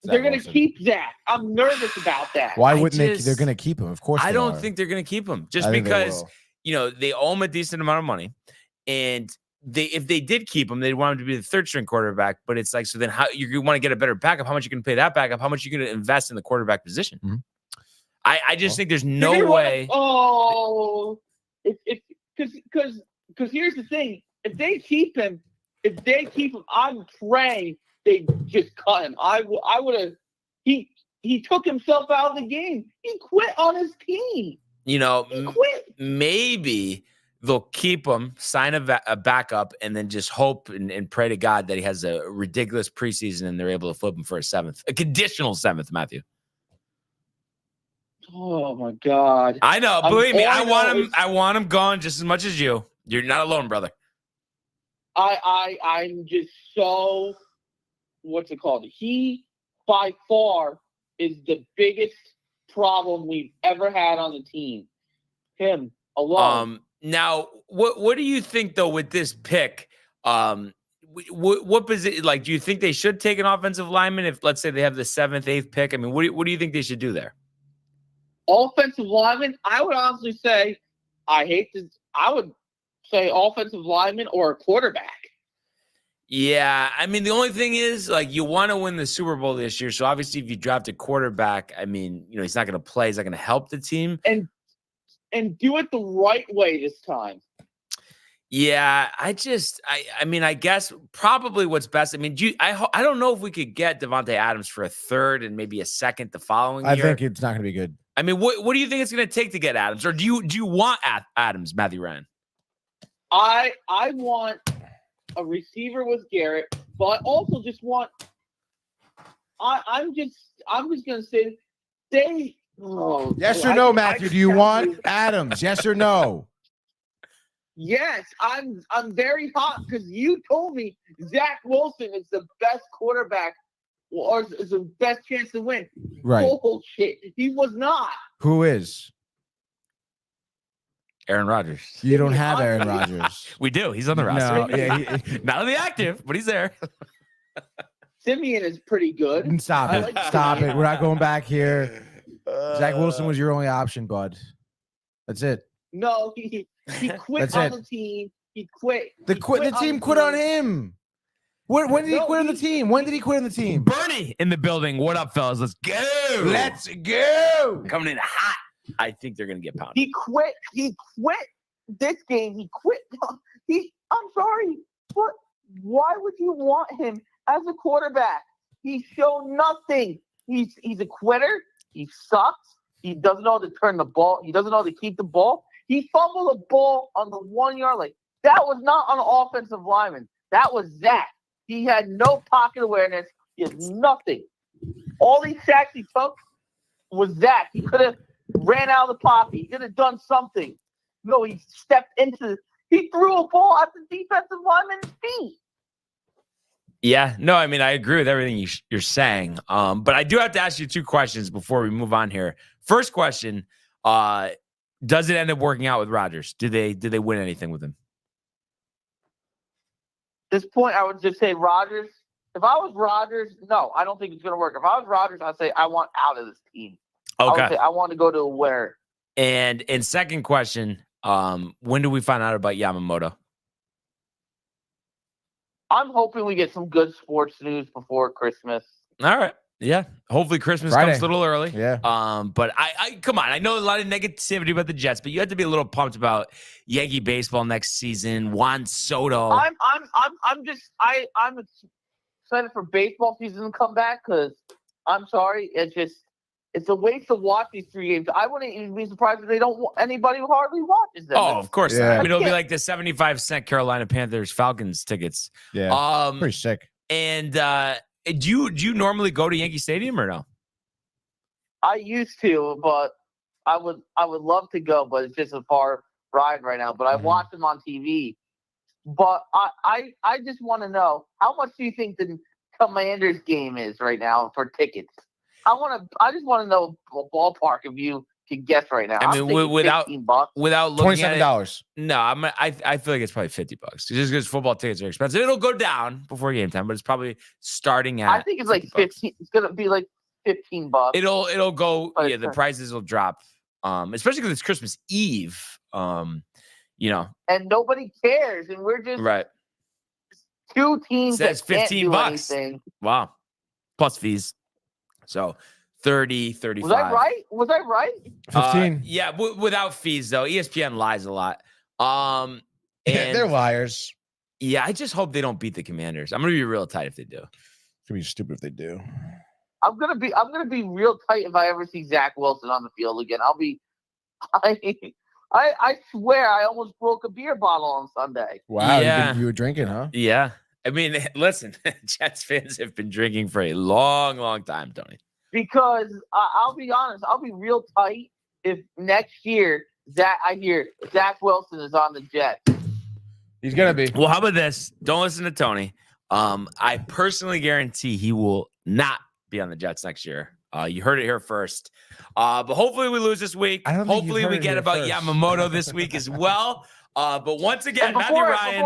they're going to keep Zach. I'm nervous about that. Why wouldn't they? just- They're going to keep him. Of course. I they don't are. think they're going to keep him just I think they because, will. they owe him a decent amount of money. And if they did keep him, they'd want him to be the third string quarterback. But it's like, so then how you want to get a better backup? How much you can pay that backup? How much you going to invest in the quarterback position? Mhm. I just think there's They're no gonna way. Because here's the thing. If they keep him, I'm praying they just cut him. I would have. He took himself out of the game. He quit on his team. He quit. Maybe they'll keep him, sign a backup, and then just hope and pray to God that he has a ridiculous preseason and they're able to flip him for a conditional seventh, Matthew. Oh my God! I know. Believe me, I want him. is- I want him gone just as much as you. You're not alone, brother. I'm just so. What's it called? He by far is the biggest problem we've ever had on the team. Him alone. Now, what do you think though with this pick? What position? Like, do you think they should take an offensive lineman if, let's say, they have the 7th, 8th pick? I mean, what do you think they should do there? Offensive lineman, I would honestly say, I would say offensive lineman or a quarterback. Yeah, I mean, the only thing is, like, you want to win the Super Bowl this year. So obviously, if you draft a quarterback, I mean, he's not going to play. He's not going to help the team. And do it the right way this time. Yeah, I mean, I guess probably what's best. I mean, I don't know if we could get Devontae Adams for a third and maybe a second the following year. I think it's not going to be good. I mean, what do you think it's going to take to get Adams, or do you want Adams, Matthew Ryan? I want a receiver with Garrett, but also just want. I'm just going to say they. Oh, Yes or no, Matthew? Do you want Adams? Yes or no? Yes, I'm very hot because you told me Zach Wilson is the best quarterback or is the best chance to win. Right. Bullshit. He was not. Who is? Aaron Rodgers. You don't have Aaron Rodgers. We do. He's on the No, roster. yeah, Not on the active, but he's there. Simeon is pretty good. Stop I it. like Stop Simeon. it. We're not going back here. Zach Wilson was your only option, bud. That's it. No, he quit That's on it. the team. He quit. The He team quit on him. When did he No, quit on the team? When did he quit on the team? Bernie in the building. What up, fellas? Let's go. Let's go. Coming in hot. I think they're going to get pounded. He quit. He quit this game. He quit. I'm sorry, but why would you want him as a quarterback? He showed nothing. He's a quitter. He sucks. He doesn't know how to turn the ball. He doesn't know how to keep the ball. He fumbled the ball on the 1 yard line. That was not an offensive lineman. That was Zach. He had no pocket awareness. He had nothing. All these sacks he took was Zach. He could have ran out of the pocket. He could have done something. No, he threw a ball at the defensive lineman's feet. Yeah, no, I mean, I agree with everything you're saying. But I do have to ask you 2 questions before we move on here. First question, does it end up working out with Rodgers? Did they win anything with him? At this point, I would just say Rodgers. If I was Rodgers, no, I don't think it's going to work. If I was Rodgers, I'd say I want out of this team. I would say I want to go to a winner. And second question, when do we find out about Yamamoto? I'm hoping we get some good sports news before Christmas. All right. Yeah. Hopefully Christmas Friday. comes a little early. Yeah. But I come on. I know a lot of negativity about the Jets, but you have to be a little pumped about Yankee baseball next season. Juan Soto. I'm excited for baseball season to come back because I'm sorry, it's just it's a waste to watch these 3 games. I wouldn't even be surprised if they don't anybody who hardly watches them. Oh, of course. Yeah. Not. I mean, it'll be like the 75-cent Carolina Panthers Falcons tickets. Yeah, pretty sick. And do you normally go to Yankee Stadium or no? I used to, but I would love to go, but it's just a far ride right now. But I watch them on TV. But I just want to know, how much do you think the Commanders game is right now for tickets? I just want to know a ballpark if you can guess right now. I mean, without looking at $27. it, no, I feel like it's probably $50 just because football tickets are expensive. It'll go down before game time, but it's probably starting at. I think it's like 15. It's gonna be like $15. It'll go. But Yeah, the prices will drop. Especially because it's Christmas Eve. and nobody cares, and we're just Right. 2 teams Says that can't do $15. anything. Wow. Plus fees. So 30, 35. Was I right? 15. Yeah, without fees though. ESPN lies a lot. And They're liars. yeah, I just hope they don't beat the Commanders. I'm gonna be real tight if they do. It's gonna be stupid if they do. I'm gonna be real tight if I ever see Zach Wilson on the field again. I swear I almost broke a beer bottle on Sunday. Wow, Yeah. you were drinking, huh? Yeah. I mean, listen, Jets fans have been drinking for a long, long time, Tony. Because I'll be honest, I'll be real tight if next year I hear Zach Wilson is on the Jets. He's gonna be. Well, how about this? Don't listen to Tony. I personally guarantee he will not be on the Jets next year. You heard it here first. But hopefully we lose this week. Hopefully we get about Yamamoto this week as well. But once again, Matthew Ryan.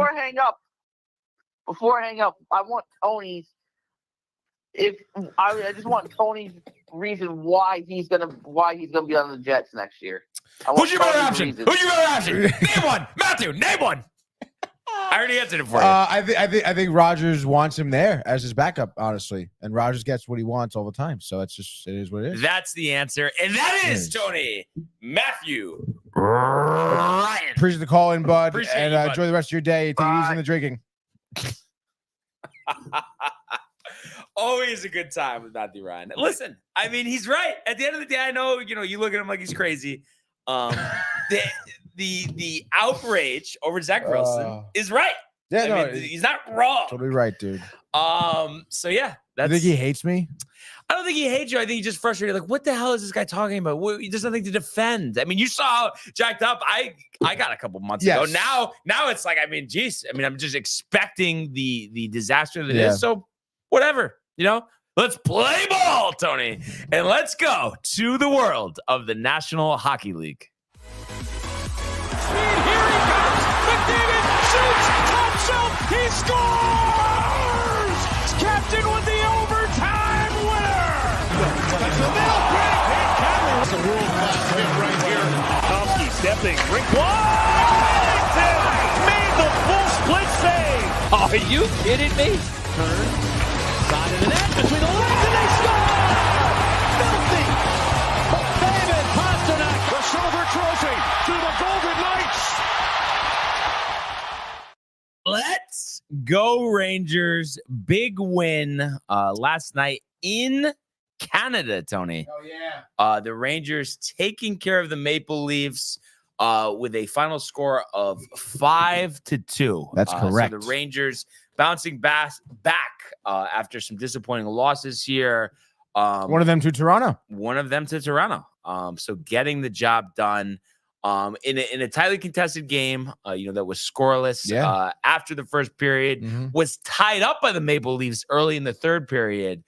Before I hang up, I want Tony's. I just want Tony's reason why he's gonna be on the Jets next year. Who's your better option? Name one, Matthew. Name one. I already answered it for you. I think Rodgers wants him there as his backup, honestly, and Rodgers gets what he wants all the time. So it is what it is. That's the answer, and that is Tony Matthew Ryan. Appreciate the call in, bud, Appreciate and you, bud. enjoy the rest of your day. Take it easy in the drinking. Always a good time with Matthew Ryan. Listen, I mean, he's right. At the end of the day, I know, you look at him like he's crazy. The outrage over Zach Wilson is right. Yeah, I mean, he's not wrong. Totally right, dude. So yeah, You think he hates me? I don't think he hates you. I think he's just frustrated. Like, what the hell is this guy talking about? There's nothing to defend. I mean, you saw how jacked up I got a couple months ago. Now it's like, I mean, geez. I mean, I'm just expecting the disaster that is. So whatever, let's play ball, Tony, and let's go to the world of the National Hockey League. Here he comes. McDavid shoots. Top shelf. He scores. Captain with the overtime winner. That's the middle. Great hit. That's a world-class hit right here. Tomsky stepping. Rink Washington made the full split save. Are you kidding me? Turn. Side of the net. Between the legs and they score. Filthy. David Pasternak. The silver trophy to the Golden Knights. Let's go, Rangers. Big win last night in Canada, Tony. Oh, yeah. The Rangers taking care of the Maple Leafs with a final score of 5-2. That's correct. So the Rangers bouncing back after some disappointing losses here. One of them to Toronto. So getting the job done in a tightly contested game, that was scoreless after the first period, was tied up by the Maple Leafs early in the third period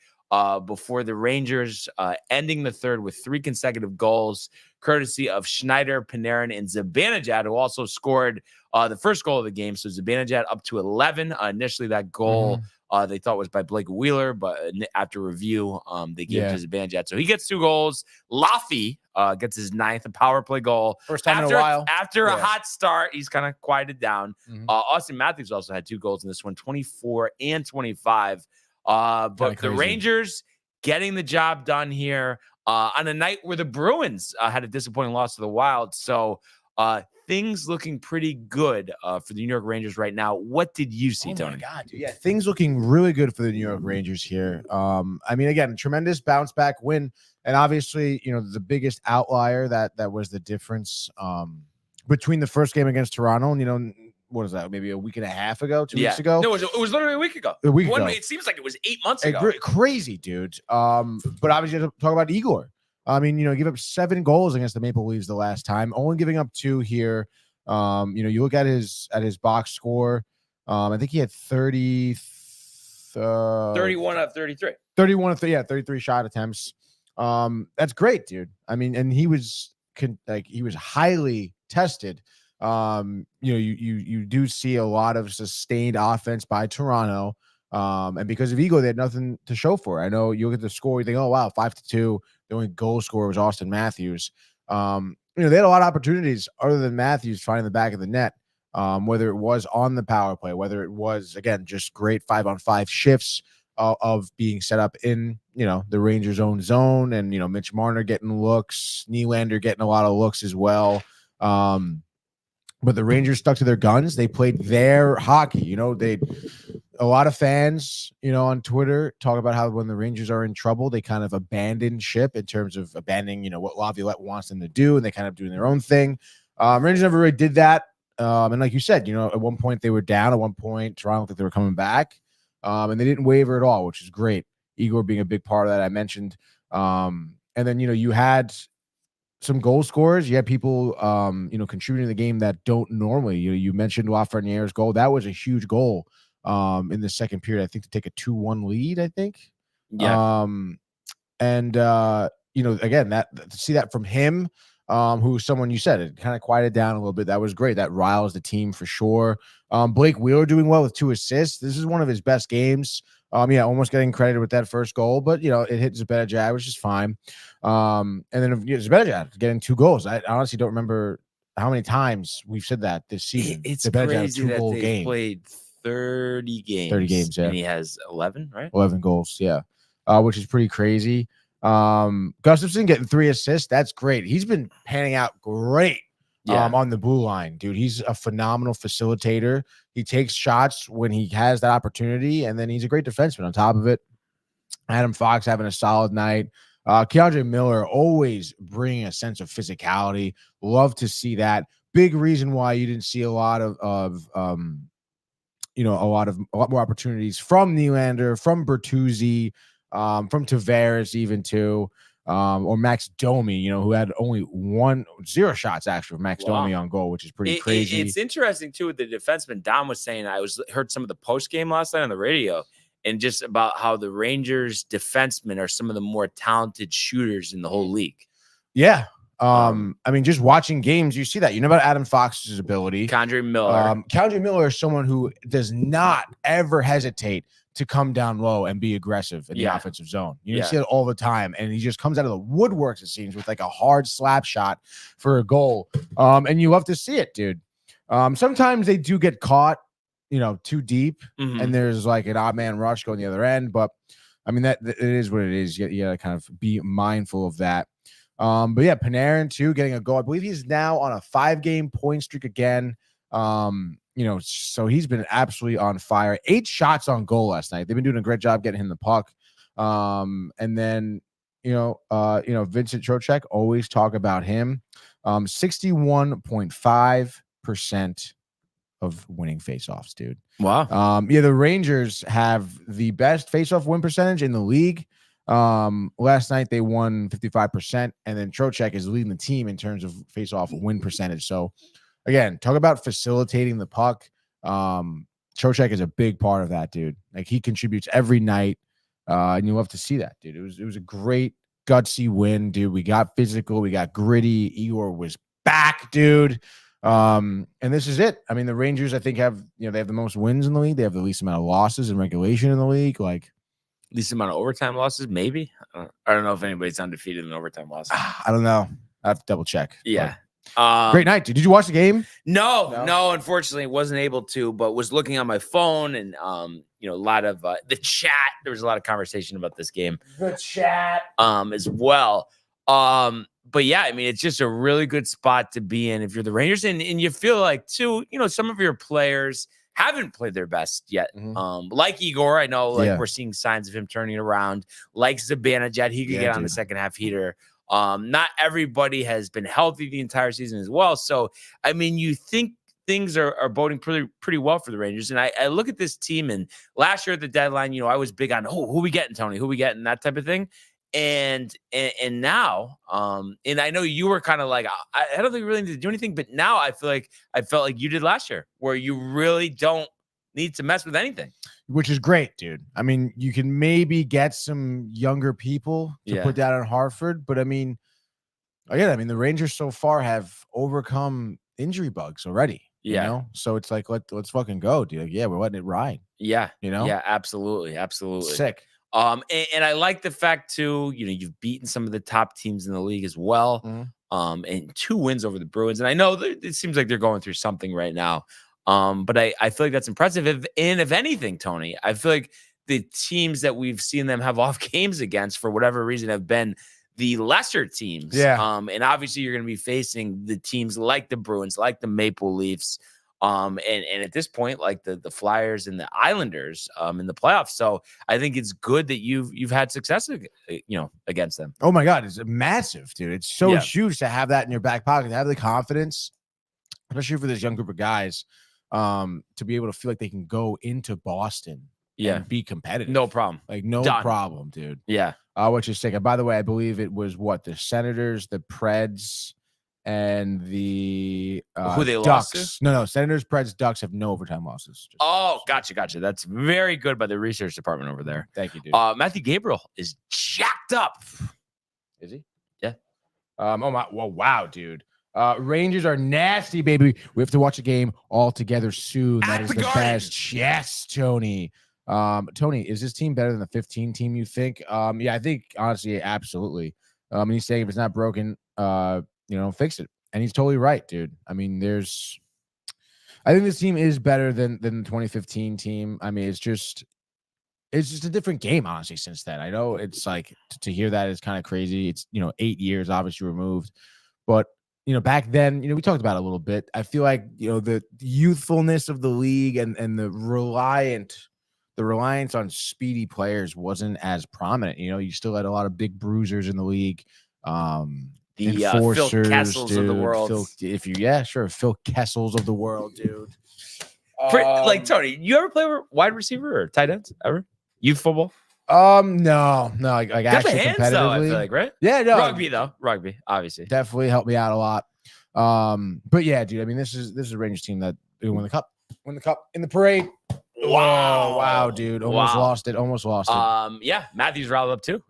before the Rangers ending the third with 3 consecutive goals, courtesy of Schneider, Panarin, and Zibanejad, who also scored the first goal of the game. So Zibanejad up to 11. Initially, that goal they thought was by Blake Wheeler, but after review, they gave it to Zibanejad. So he gets 2 goals. Laffy gets his 9th, a power play goal. First time in a while. After a hot start, he's kind of quieted down. Austin Matthews also had 2 goals in this one, 24 and 25. But the Rangers getting the job done here on a night where the Bruins had a disappointing loss to the Wild. So things looking pretty good for the New York Rangers right now. What did you see, Oh Tony? my God, dude. Yeah, things looking really good for the New York Rangers here. I mean, again, tremendous bounce back win, and obviously, the biggest outlier that was the difference between the first game against Toronto and what is that? Maybe a week and a half ago, 2 weeks ago. No, it was literally a week ago. A week ago. It seems like it was 8 months ago. Crazy, dude. But obviously, talk about Igor. I mean, give up 7 goals against the Maple Leafs the last time, only giving up 2 here. You look at his box score. I think he had 31 out of 33. 33 shot attempts. That's great, dude. I mean, and he was highly tested. You do see a lot of sustained offense by Toronto. And because of Igor, they had nothing to show for it. I know you look at the score, you think, oh wow, 5-2. The only goal scorer was Austin Matthews. They had a lot of opportunities other than Matthews finding the back of the net. Whether it was on the power play, whether it was, again, just great 5-on-5 shifts of being set up in, the Rangers' own zone, and, Mitch Marner getting looks, Nylander getting a lot of looks as well. But the Rangers stuck to their guns. They played their hockey. A lot of fans, on Twitter talk about how when the Rangers are in trouble, they kind of abandon ship in terms of abandoning, what Laviolette wants them to do, and they kind of doing their own thing. Rangers never really did that. And like you said, at one point they were down. At one point, Toronto looked like they were coming back. And they didn't waver at all, which is great. Igor being a big part of that, I mentioned. And then, you had some goal scorers. You had people, contributing to the game that don't normally. You mentioned Lafreniere's goal. That was a huge goal in the second period, I think, to take a 2-1 lead, I think. Yeah. Again, to see that from him, who's someone you said it kind of quieted down a little bit. That was great. That riles the team for sure. Blake Wheeler doing well with 2 assists. This is one of his best games. Almost getting credited with that first goal, but it hit Zibanejad, which is fine. And then Zibanejad getting 2 goals. I honestly don't remember how many times we've said that this season. It's Zibanejad crazy that they game. played 30 games. 30 games, yeah. And he has 11, right? 11 goals, yeah. Which is pretty crazy. Gustafsson getting 3 assists. That's great. He's been panning out great on the blue line, dude. He's a phenomenal facilitator. He takes shots when he has that opportunity, and then he's a great defenseman on top of it. Adam Fox having a solid night. Keandre Miller always bringing a sense of physicality. Love to see that. Big reason why you didn't see a lot more opportunities from Nylander, from Bertuzzi, from Tavares even too, or Max Domi, who had only 0 shots actually with Max Domi on goal, which is pretty crazy. It's interesting too with the defenseman. Dom was saying, heard some of the post game last night on the radio, and just about how the Rangers defensemen are some of the more talented shooters in the whole league. Yeah. Just watching games, you see that. You know about Adam Fox's ability. Keandre Miller. Keandre Miller is someone who does not ever hesitate to come down low and be aggressive in the offensive zone. You see it all the time, and he just comes out of the woodworks, it seems, with like a hard slap shot for a goal. And you love to see it, dude. Sometimes they do get caught, too deep, and there's like an odd man rush going the other end. But I mean, that it is what it is. You gotta kind of be mindful of that. But yeah, Panarin too, getting a goal. I believe he's now on a 5-game point streak again. So he's been absolutely on fire. 8 shots on goal last night. They've been doing a great job getting him the puck. And then, Vincent Trocheck, always talk about him. 61.5% of winning faceoffs, dude. Wow. The Rangers have the best faceoff win percentage in the league. Last night they won 55%, and then Trocheck is leading the team in terms of faceoff win percentage. So again, talk about facilitating the puck. Trocheck is a big part of that, dude. Like, he contributes every night, and you love to see that, dude. It was a great gutsy win, dude. We got physical, we got gritty. Igor was back, dude. And this is it. I mean, the Rangers, I think, have they have the most wins in the league. They have the least amount of losses in regulation in the league. Like, least amount of overtime losses, maybe. I don't know if anybody's undefeated in overtime losses. I don't know. I have to double check. Yeah. Great night, dude. Did you watch the game? No, unfortunately wasn't able to, but was looking on my phone, and a lot of the chat. There was a lot of conversation about this game. The chat. As well. but yeah, I mean, it's just a really good spot to be in if you're the Rangers, and you feel like too, some of your players haven't played their best yet. Like Igor, I know, like we're seeing signs of him turning it around. Like Zibanejad, he could get on the second half heater. Not everybody has been healthy the entire season as well. So, I mean, you think things are boding pretty well for the Rangers. And I look at this team, and last year at the deadline, I was big on, who we getting, Tony? Who we getting? That type of thing. And now, and I know you were kind of like, I don't think we really need to do anything, but now I felt like you did last year, where you really don't need to mess with anything. Which is great, dude. I mean, you can maybe get some younger people to put that on Hartford, but I mean, again, the Rangers so far have overcome injury bugs already. So it's like, let's fucking go, dude. Like, we're letting it ride. Yeah, absolutely. Sick. And I like the fact too, you've beaten some of the top teams in the league as well. And 2 wins over the Bruins. And I know it seems like they're going through something right now. But I feel like that's impressive. If anything, Tony, I feel like the teams that we've seen them have off games against, for whatever reason, have been the lesser teams. And obviously you're going to be facing the teams like the Bruins, like the Maple Leafs, and at this point, like the Flyers and the Islanders in the playoffs. So I think it's good that you've had success, against them. Oh my God, it's massive, dude. It's so huge to have that in your back pocket, to have the confidence, especially for this young group of guys, to be able to feel like they can go into Boston and be competitive. No problem. Like no problem, dude. Yeah. Which is sick. And by the way, I believe it was the Senators, the Preds, and the who they Ducks. lost to? No, Senators, Preds, Ducks have no overtime losses. Gotcha. That's very good by the research department over there. Thank you, dude. Matthew Gabriel is jacked up. Is he? Yeah. Oh my! Well, wow, dude. Rangers are nasty, baby. We have to watch a game all together soon. That is the best. Yes, Tony. Tony, is this team better than the 15 team you think? Yeah, I think honestly, absolutely. And he's saying if it's not broken, fix it. And he's totally right, dude. I mean, I think this team is better than the 2015 team. I mean, it's just a different game, honestly, since then. I know it's like to hear that is kind of crazy. It's 8 years obviously removed, but back then, we talked about it a little bit. I feel like the youthfulness of the league and the reliance on speedy players wasn't as prominent. You still had a lot of big bruisers in the league. The Phil Kessels of the world. Phil Kessels of the world, dude. Like Tony, you ever play wide receiver or tight ends ever? Youth football? No, like actually hands, competitively. though, I feel like, right? Yeah, no. Rugby, obviously. Definitely helped me out a lot. But yeah, dude, I mean, this is a Rangers team that win the cup in the parade. Wow, dude. Almost lost it. Yeah, Matthew's riled up too.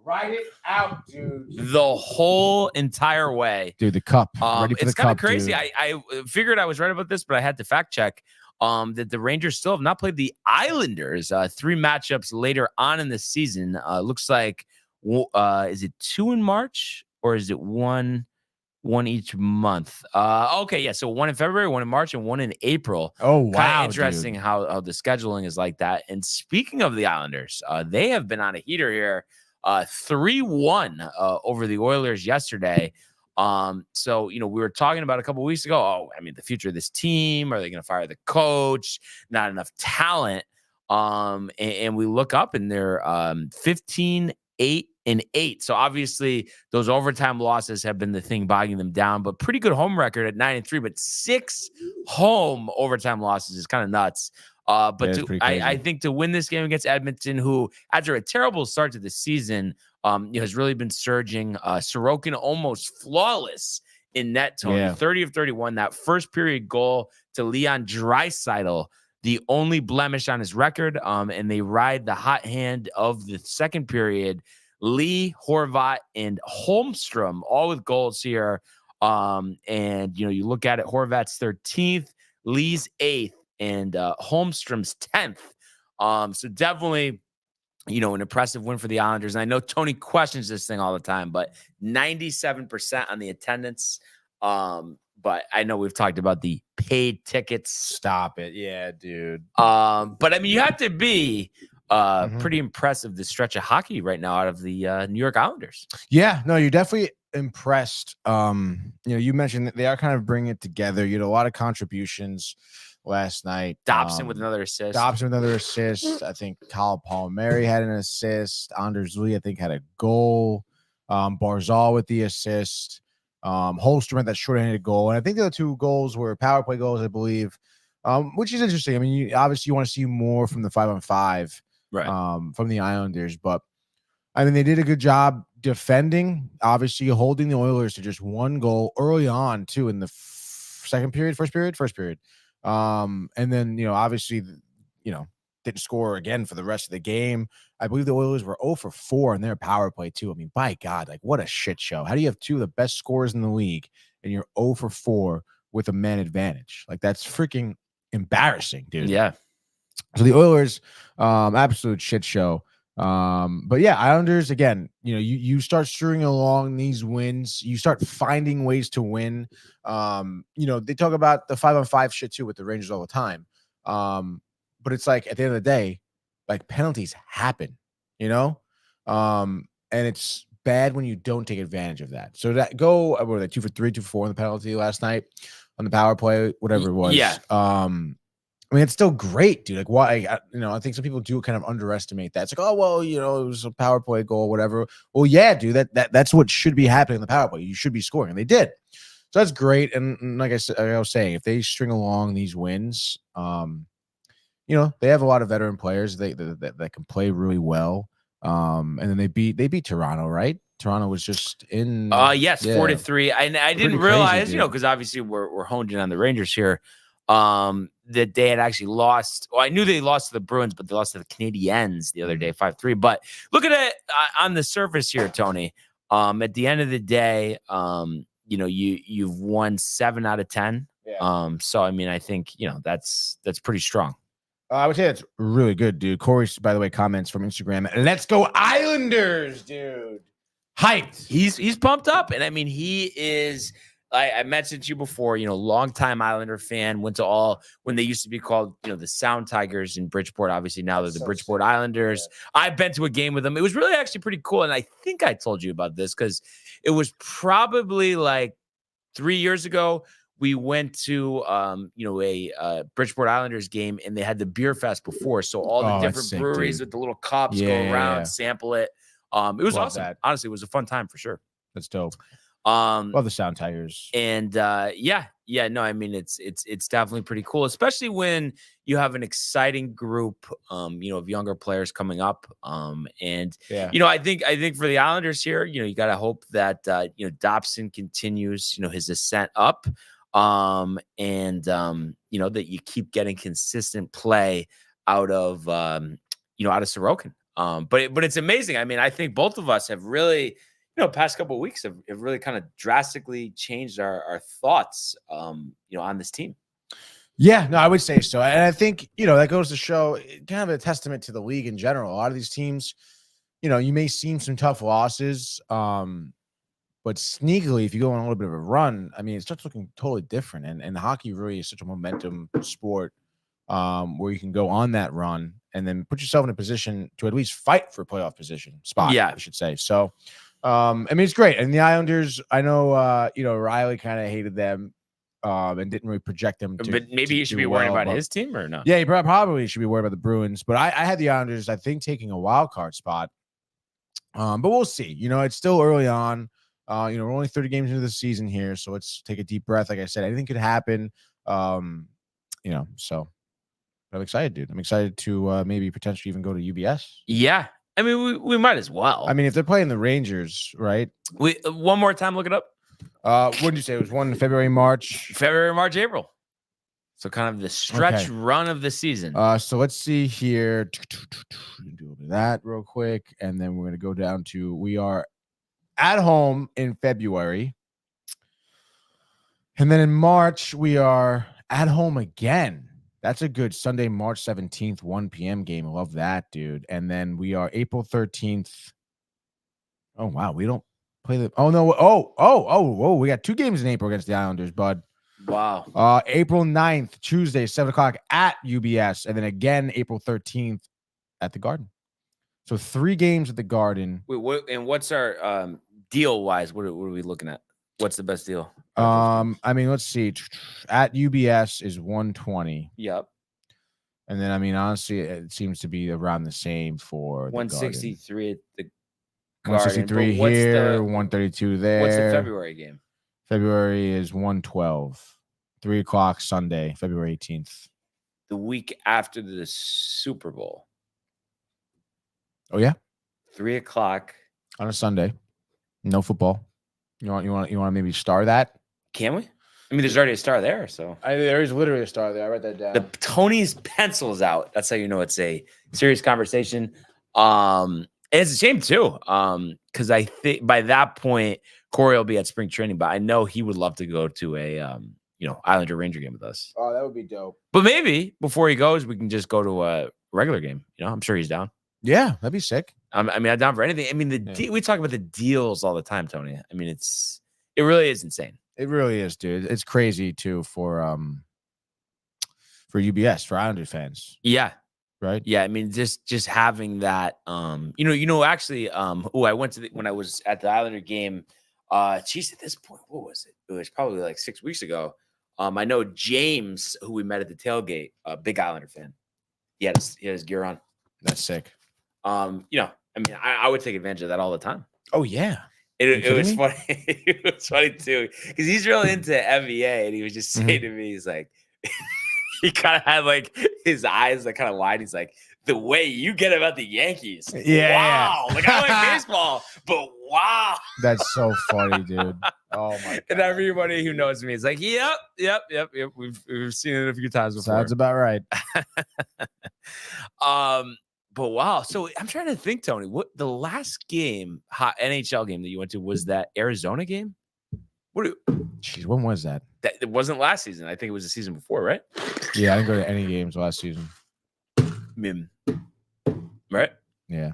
Ride it out, dude. The whole entire way. Dude, the cup. Ready for it's the kind of cup, crazy. dude. I figured I was right about this, but I had to fact check that the Rangers still have not played the Islanders. 3 matchups later on in the season. Looks like, is it 2 in March or is it one each month? Okay, yeah. So 1 in February, 1 in March, and 1 in April. Oh, wow. Kind of interesting how the scheduling is like that. And speaking of the Islanders, they have been on a heater here. 3-1 over the Oilers yesterday. So, we were talking about a couple of weeks ago, the future of this team, are they going to fire the coach? Not enough talent. And we look up and they're 15-8-8. So obviously those overtime losses have been the thing bogging them down, but pretty good home record at 9-3, but 6 home overtime losses is kind of nuts. But I think to win this game against Edmonton, who after a terrible start to the season, has really been surging. Sorokin almost flawless in net, Tony. 30 of 31. That first period goal to Leon Draisaitl, the only blemish on his record. And they ride the hot hand of the second period. Lee, Horvat, and Holmstrom all with goals here. And you look at it, Horvat's 13th, Lee's 8th. And Holmstrom's 10th. So definitely, an impressive win for the Islanders. And I know Tony questions this thing all the time, but 97% on the attendance. But I know we've talked about the paid tickets. Stop it. Yeah, dude. But you have to be pretty impressive, the stretch of hockey right now out of the New York Islanders. Yeah, no, you're definitely impressed. You mentioned that they are kind of bringing it together. You had a lot of contributions last night. Dobson with another assist. I think Kyle Palmieri had an assist. Anders Lee, I think, had a goal. Barzal with the assist. Holstrom had that short-handed goal. And I think the other 2 goals were power play goals, I believe, which is interesting. I mean, obviously you want to see more from the 5-on-5 from the Islanders. But, I mean, they did a good job defending, obviously holding the Oilers to just 1 goal early on, too, in the first period. And then, obviously, didn't score again for the rest of the game. I believe the Oilers were 0 for 4 in their power play, too. I mean, by God, like, what a shit show. How do you have 2 of the best scorers in the league and you're 0 for 4 with a man advantage? Like, that's freaking embarrassing, dude. Yeah. So the Oilers, absolute shit show. But yeah, Islanders, again, you start stringing along these wins. You start finding ways to win. They talk about the 5-on-5 shit, too, with the Rangers all the time. But it's like at the end of the day, like penalties happen, and it's bad when you don't take advantage of that. So that what were they 2 for 3, 2 for 4 on the penalty last night on the power play, whatever it was. Yeah. I mean, it's still great, dude. Like, why? I think some people do kind of underestimate that. It's like, oh well, it was a power play goal, whatever. Well, yeah, dude. That's what should be happening in the power play. You should be scoring, and they did. So that's great. And like I was saying, if they string along these wins, they have a lot of veteran players that can play really well. And then they beat Toronto, right? Toronto was just in. Yes, 4-3. I didn't realize, because obviously we're honed in on the Rangers here. That they had actually lost. Well, I knew they lost to the Bruins, but they lost to the Canadiens the other day, 5-3. But look at it on the surface here, Tony. At the end of the day, you've won 7 out of 10. Yeah. So I mean, I think that's pretty strong. I would say that's really good, dude. Corey, by the way, comments from Instagram. Let's go Islanders, dude. Hyped. He's pumped up, and I mean, he is. I mentioned to you before, longtime Islander fan, went to all when they used to be called, the Sound Tigers in Bridgeport. Obviously, now they're the Bridgeport Islanders. Yeah. I've been to a game with them. It was really actually pretty cool. And I think I told you about this because it was probably like 3 years ago. We went to, a Bridgeport Islanders game, and they had the beer fest before. So all the different breweries with the little cups go around, sample it. It was awesome. That. Honestly, it was a fun time for sure. That's dope. Love the Sound Tigers. And no, I mean it's definitely pretty cool, especially when you have an exciting group of younger players coming up. I think for the Islanders here, you got to hope that Dobson continues his ascent up. That you keep getting consistent play out of Sorokin. But it's amazing. I mean, I think both of us have really past couple of weeks have really kind of drastically changed our thoughts, on this team. Yeah, no, I would say so. And I think, that goes to show kind of a testament to the league in general. A lot of these teams, you may see some tough losses, but sneakily, if you go on a little bit of a run, I mean, it starts looking totally different. And hockey really is such a momentum sport where you can go on that run and then put yourself in a position to at least fight for a playoff spot, I should say. So, I mean, it's great. And the Islanders, I know, Riley kind of hated them and didn't really project them. But maybe he should be worried about his team or not? Yeah, he probably should be worried about the Bruins. But I had the Islanders, I think, taking a wild card spot. But we'll see. It's still early on. We're only 30 games into the season here. So let's take a deep breath. Like I said, anything could happen. So I'm excited, dude. I'm excited to maybe potentially even go to UBS. Yeah. I mean, we might as well. I mean, if they're playing the Rangers, right? One more time, look it up. What did you say? It was February, March, April. So kind of the stretch run of the season. So let's see here. Do that real quick, and then we're gonna go down to we are at home in February, and then in March we are at home again. That's a good Sunday, March 17th, 1 p.m. game. I love that, dude. And then we are April 13th. Oh, wow. We don't play the – oh, no. Whoa. We got 2 games in April against the Islanders, bud. Wow. April 9th, Tuesday, 7 o'clock at UBS. And then again, April 13th at the Garden. So 3 games at the Garden. Wait, and what's our deal wise, what are we looking at? What's the best deal? I mean, let's see. At UBS is 120. Yep. And then, I mean, honestly, it seems to be around the same for the 163 at the Garden. 163 Garden. here, 132 there. What's the February game? February is 112. 3 o'clock Sunday, February 18th. The week after the Super Bowl. Oh, yeah? 3 o'clock. On a Sunday. No football. You want to maybe star that? Can we? I mean, there's already a star there, so There is literally a star there. I write that down. the Tony's pencil's out. That's how you know it's a serious conversation. And it's a shame too, because I think by that point Corey will be at spring training, but I know he would love to go to a Islander Ranger game with us. Oh, that would be dope. But maybe before he goes, we can just go to a regular game. I'm sure he's down. Yeah, that'd be sick. I mean, I'm down for anything. I mean, we talk about the deals all the time, Tony. I mean, it really is insane. It really is, dude. It's crazy too for UBS, for Islanders fans. Yeah. Right. Yeah. I mean, just having that, actually, I went to when I was at the Islander game, at this point, what was it? It was probably like 6 weeks ago. I know James, who we met at the tailgate, a big Islander fan. He had his gear on. That's sick. I mean, I would take advantage of that all the time. Oh yeah. It was funny. It was funny too, because he's really into NBA, and he was just saying to me, he's like, he kind of had like his eyes like kind of wide. He's like, the way you get about the Yankees, wow. Like I like baseball, but wow, that's so funny, dude. Oh my god! And everybody who knows me is like, yep. We've seen it a few times before. Sounds about right. But wow. So I'm trying to think, Tony, what the last NHL game that you went to was that Arizona game? Jeez, when was that? It wasn't last season. I think it was the season before, right? Yeah, I didn't go to any games last season. Right? Yeah.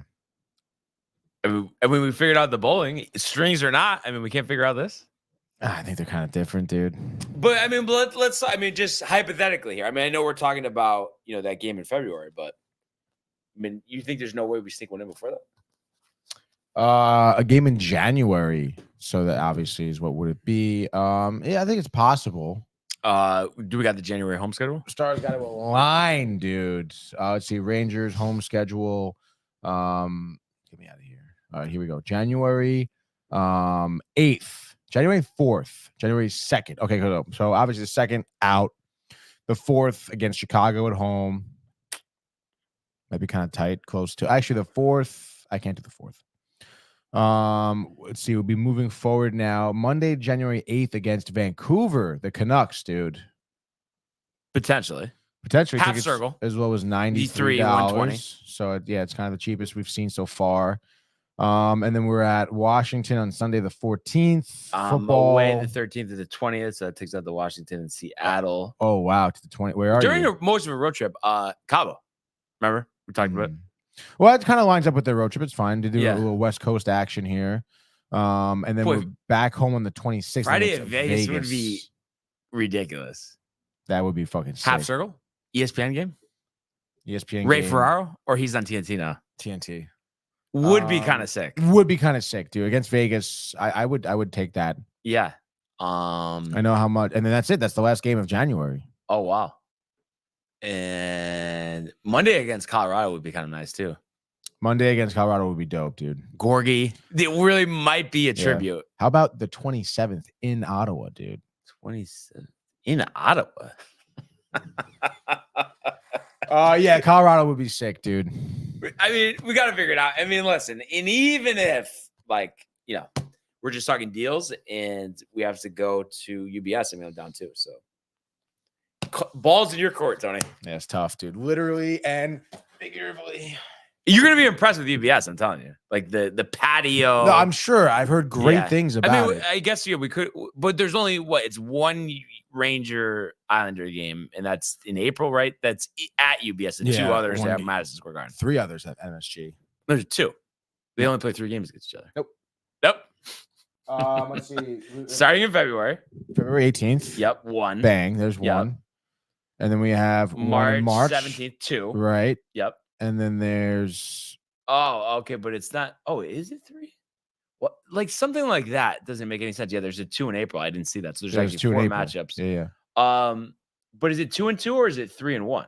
I mean, we figured out the bowling, strings or not. I mean, we can't figure out this. I think they're kind of different, dude. But I mean, let's. I mean, just hypothetically here. I mean, I know we're talking about that game in February, but I mean, you think there's no way we sneak one in before that? A game in January. So that obviously is what would it be? Yeah, I think it's possible. Do we got the January home schedule? Stars got it line, dude. Let's see, Rangers home schedule. Get me out of here. All right, here we go. January 8th, January 4th, January 2nd. Okay, good. So obviously the 2nd out. The 4th against Chicago at home. Might be kind of tight, close to. Actually, the 4th, I can't do the 4th. Let's see. We'll be moving forward now. Monday, January 8th against Vancouver, the Canucks, dude. Potentially Half circle as low as $93. So it's kind of the cheapest we've seen so far. And then we're at Washington on Sunday the 14th. Football away the 13th to the 20th. So that takes out the Washington and Seattle. Oh wow, to the 20th. Where are during you? most of a road trip? Cabo. Remember we talked about it. Well, it kind of lines up with their road trip. It's fine to do Yeah. a little West Coast action here. And then we're back home on the 26th. Friday at Vegas would be ridiculous. That would be fucking sick. Half circle? ESPN game? ESPN Ray game. Ferraro? Or he's on TNT now? TNT. Would be kind of sick. Would be kind of sick, dude. Against Vegas, I would take that. Yeah. I know how much. And then that's it. That's the last game of January. Oh, wow. And Monday against Colorado would be kind of nice, too. Monday against Colorado would be dope, dude. Gorgie. It really might be a tribute. Yeah. How about the 27th in Ottawa, dude? 27th in Ottawa? Yeah, Colorado would be sick, dude. I mean, we got to figure it out. I mean, listen, and even if, we're just talking deals and we have to go to UBS, I mean, I'm down too. So, balls in your court, Tony. Yeah, it's tough, dude. Literally and figuratively. You're going to be impressed with UBS, I'm telling you. Like the patio. No, I'm sure. I've heard great things about it. I guess, we could, but there's only, it's one Ranger Islander game, and that's in April, right? That's at UBS, and two others at Madison Square Garden. 3 others at MSG. There's 2. They only play 3 games against each other. Nope. Let's see. Starting in February 18th. Yep, 1. Bang. There's 1. And then we have March March 17th, 2. Right. Yep. And then there's. Oh, okay, but it's not. Oh, is it 3? What, like something like that doesn't make any sense. Yeah, there's a 2 in April. I didn't see that. So there's There's actually 2 in 4 April. matchups. Yeah, yeah. But is it 2 and 2 or is it 3 and 1?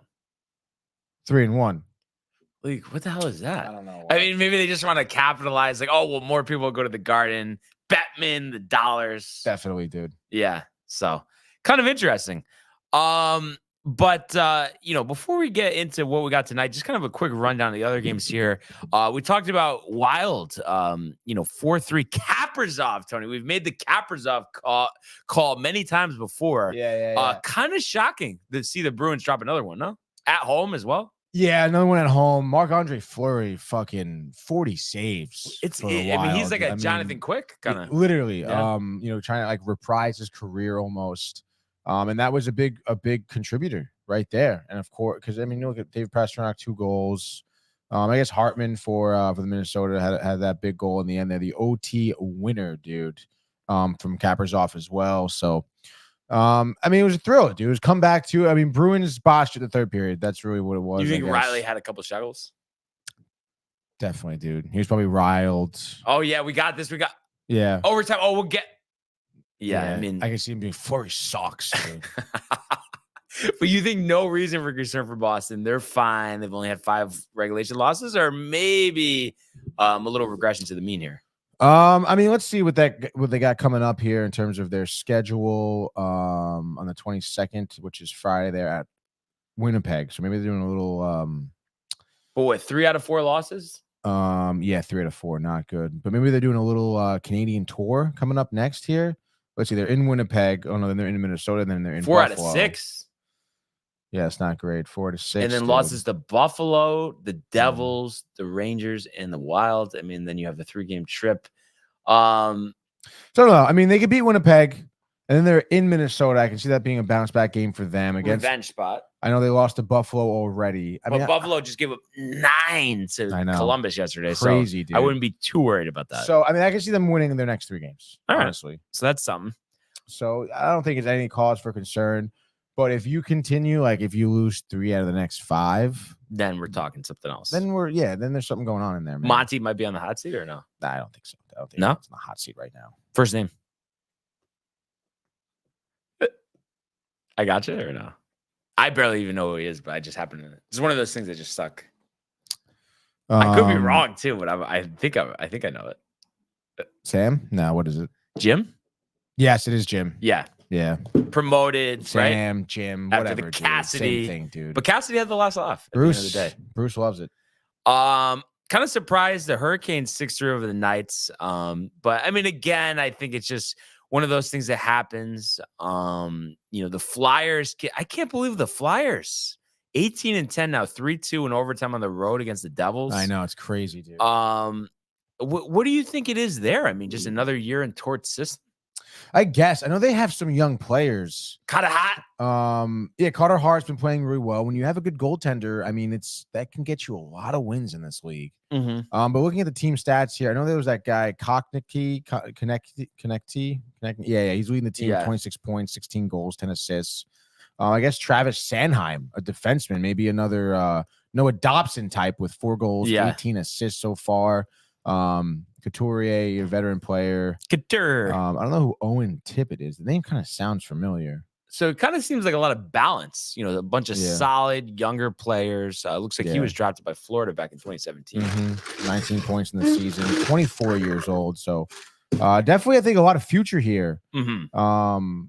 3 and 1. Like, what the hell is that? I don't know. I mean, maybe they just want to capitalize. Like, oh, well, more people will go to the Garden. Batman, the dollars. Definitely, dude. Yeah. So kind of interesting. But before we get into what we got tonight, just kind of a quick rundown of the other games here. We talked about Wild, 4-3 Kaprizov, Tony. We've made the Kaprizov call many times before. Yeah. Kind of shocking to see the Bruins drop another one, no? At home as well. Yeah, another one at home. Marc-Andre Fleury, fucking 40 saves. He's for like Wild. a Jonathan Quick kind of. Literally, Yeah. trying to like reprise his career almost. And that was a big contributor right there. And of course, because I mean, you look at David Pastrnak, 2 goals. I guess Hartman for the Minnesota had that big goal in the end there, the OT winner, dude, from Kaprizov as well. So, I mean, it was a thrill, dude. It was come back to. I mean, Bruins botched at the third period. That's really what it was. You think I guess. Riley had a couple struggles? Definitely, dude. He was probably riled. Oh yeah, we got this. We got Yeah. overtime. Oh, we'll get. Yeah, I mean, I can see him being Fleury sucks, dude. but you think no reason for concern for Boston? They're fine. They've only had 5 regulation losses, or maybe a little regression to the mean here. I mean, let's see what they got coming up here in terms of their schedule. On the 22nd, which is Friday, they're at Winnipeg. So maybe they're doing a little. But what, 3 out of 4 losses? Yeah, 3 out of 4, not good. But maybe they're doing a little Canadian tour coming up next here. Let's see, they're in Winnipeg. Oh no, then they're in Minnesota, and then they're in 4 Buffalo. out of 6. Yeah, it's not great. 4 to 6, and then dude. losses to Buffalo, the Devils, the Rangers, and the Wild. I mean, then you have the 3-game trip. So I don't know. I mean, they could beat Winnipeg, and then they're in Minnesota. I can see that being a bounce back game for them against. Revenge spot. I know they lost to Buffalo already. I mean, Buffalo just gave up 9 to Columbus yesterday. Crazy, so dude. I wouldn't be too worried about that. So I mean, I can see them winning in their next 3 games. All right. Honestly. So that's something. So I don't think it's any cause for concern. But if you continue, like if you lose 3 out of the next 5, then we're talking something else. then there's something going on in there, man. Monty might be on the hot seat or no? Nah, I don't think so. I don't think No? it's on the hot seat right now. First name. I got you or no? I barely even know who he is, but I just happen to. It's one of those things that just suck. I could be wrong too, but I think I know it. Sam? No, what is it? Jim? Yes, it is Jim. Yeah. Yeah. Promoted, right? Sam, Jim, After whatever. the dude. Cassidy Same thing, dude. But Cassidy had the last laugh at Bruce, the end of the day. Bruce loves it. Kind of surprised the Hurricanes 6-3 over the Knights. But I mean, again, I think it's just one of those things that happens. The Flyers, I can't believe the Flyers 18-10 now, 3-2 in overtime on the road against the Devils. I know, it's crazy, dude. What do you think it is there? I mean, just another year in Tort's system. I guess. I know they have some young players. Carter Hart. Yeah, Carter Hart's been playing really well. When you have a good goaltender, I mean, that can get you a lot of wins in this league. Mm-hmm. But looking at the team stats here, I know there was that guy Connecty. Yeah, he's leading the team with 26 points, 16 goals, 10 assists. I guess Travis Sanheim, a defenseman, maybe another Noah Dobson type with 4 goals, 18 assists so far. Couturier, a veteran player. Couture. I don't know who Owen Tippett is. The name kind of sounds familiar. So it kind of seems like a lot of balance. A bunch of solid younger players. Looks like he was drafted by Florida back in 2017. 19 points in the season. 24 years old. So definitely, I think a lot of future here. Mm-hmm.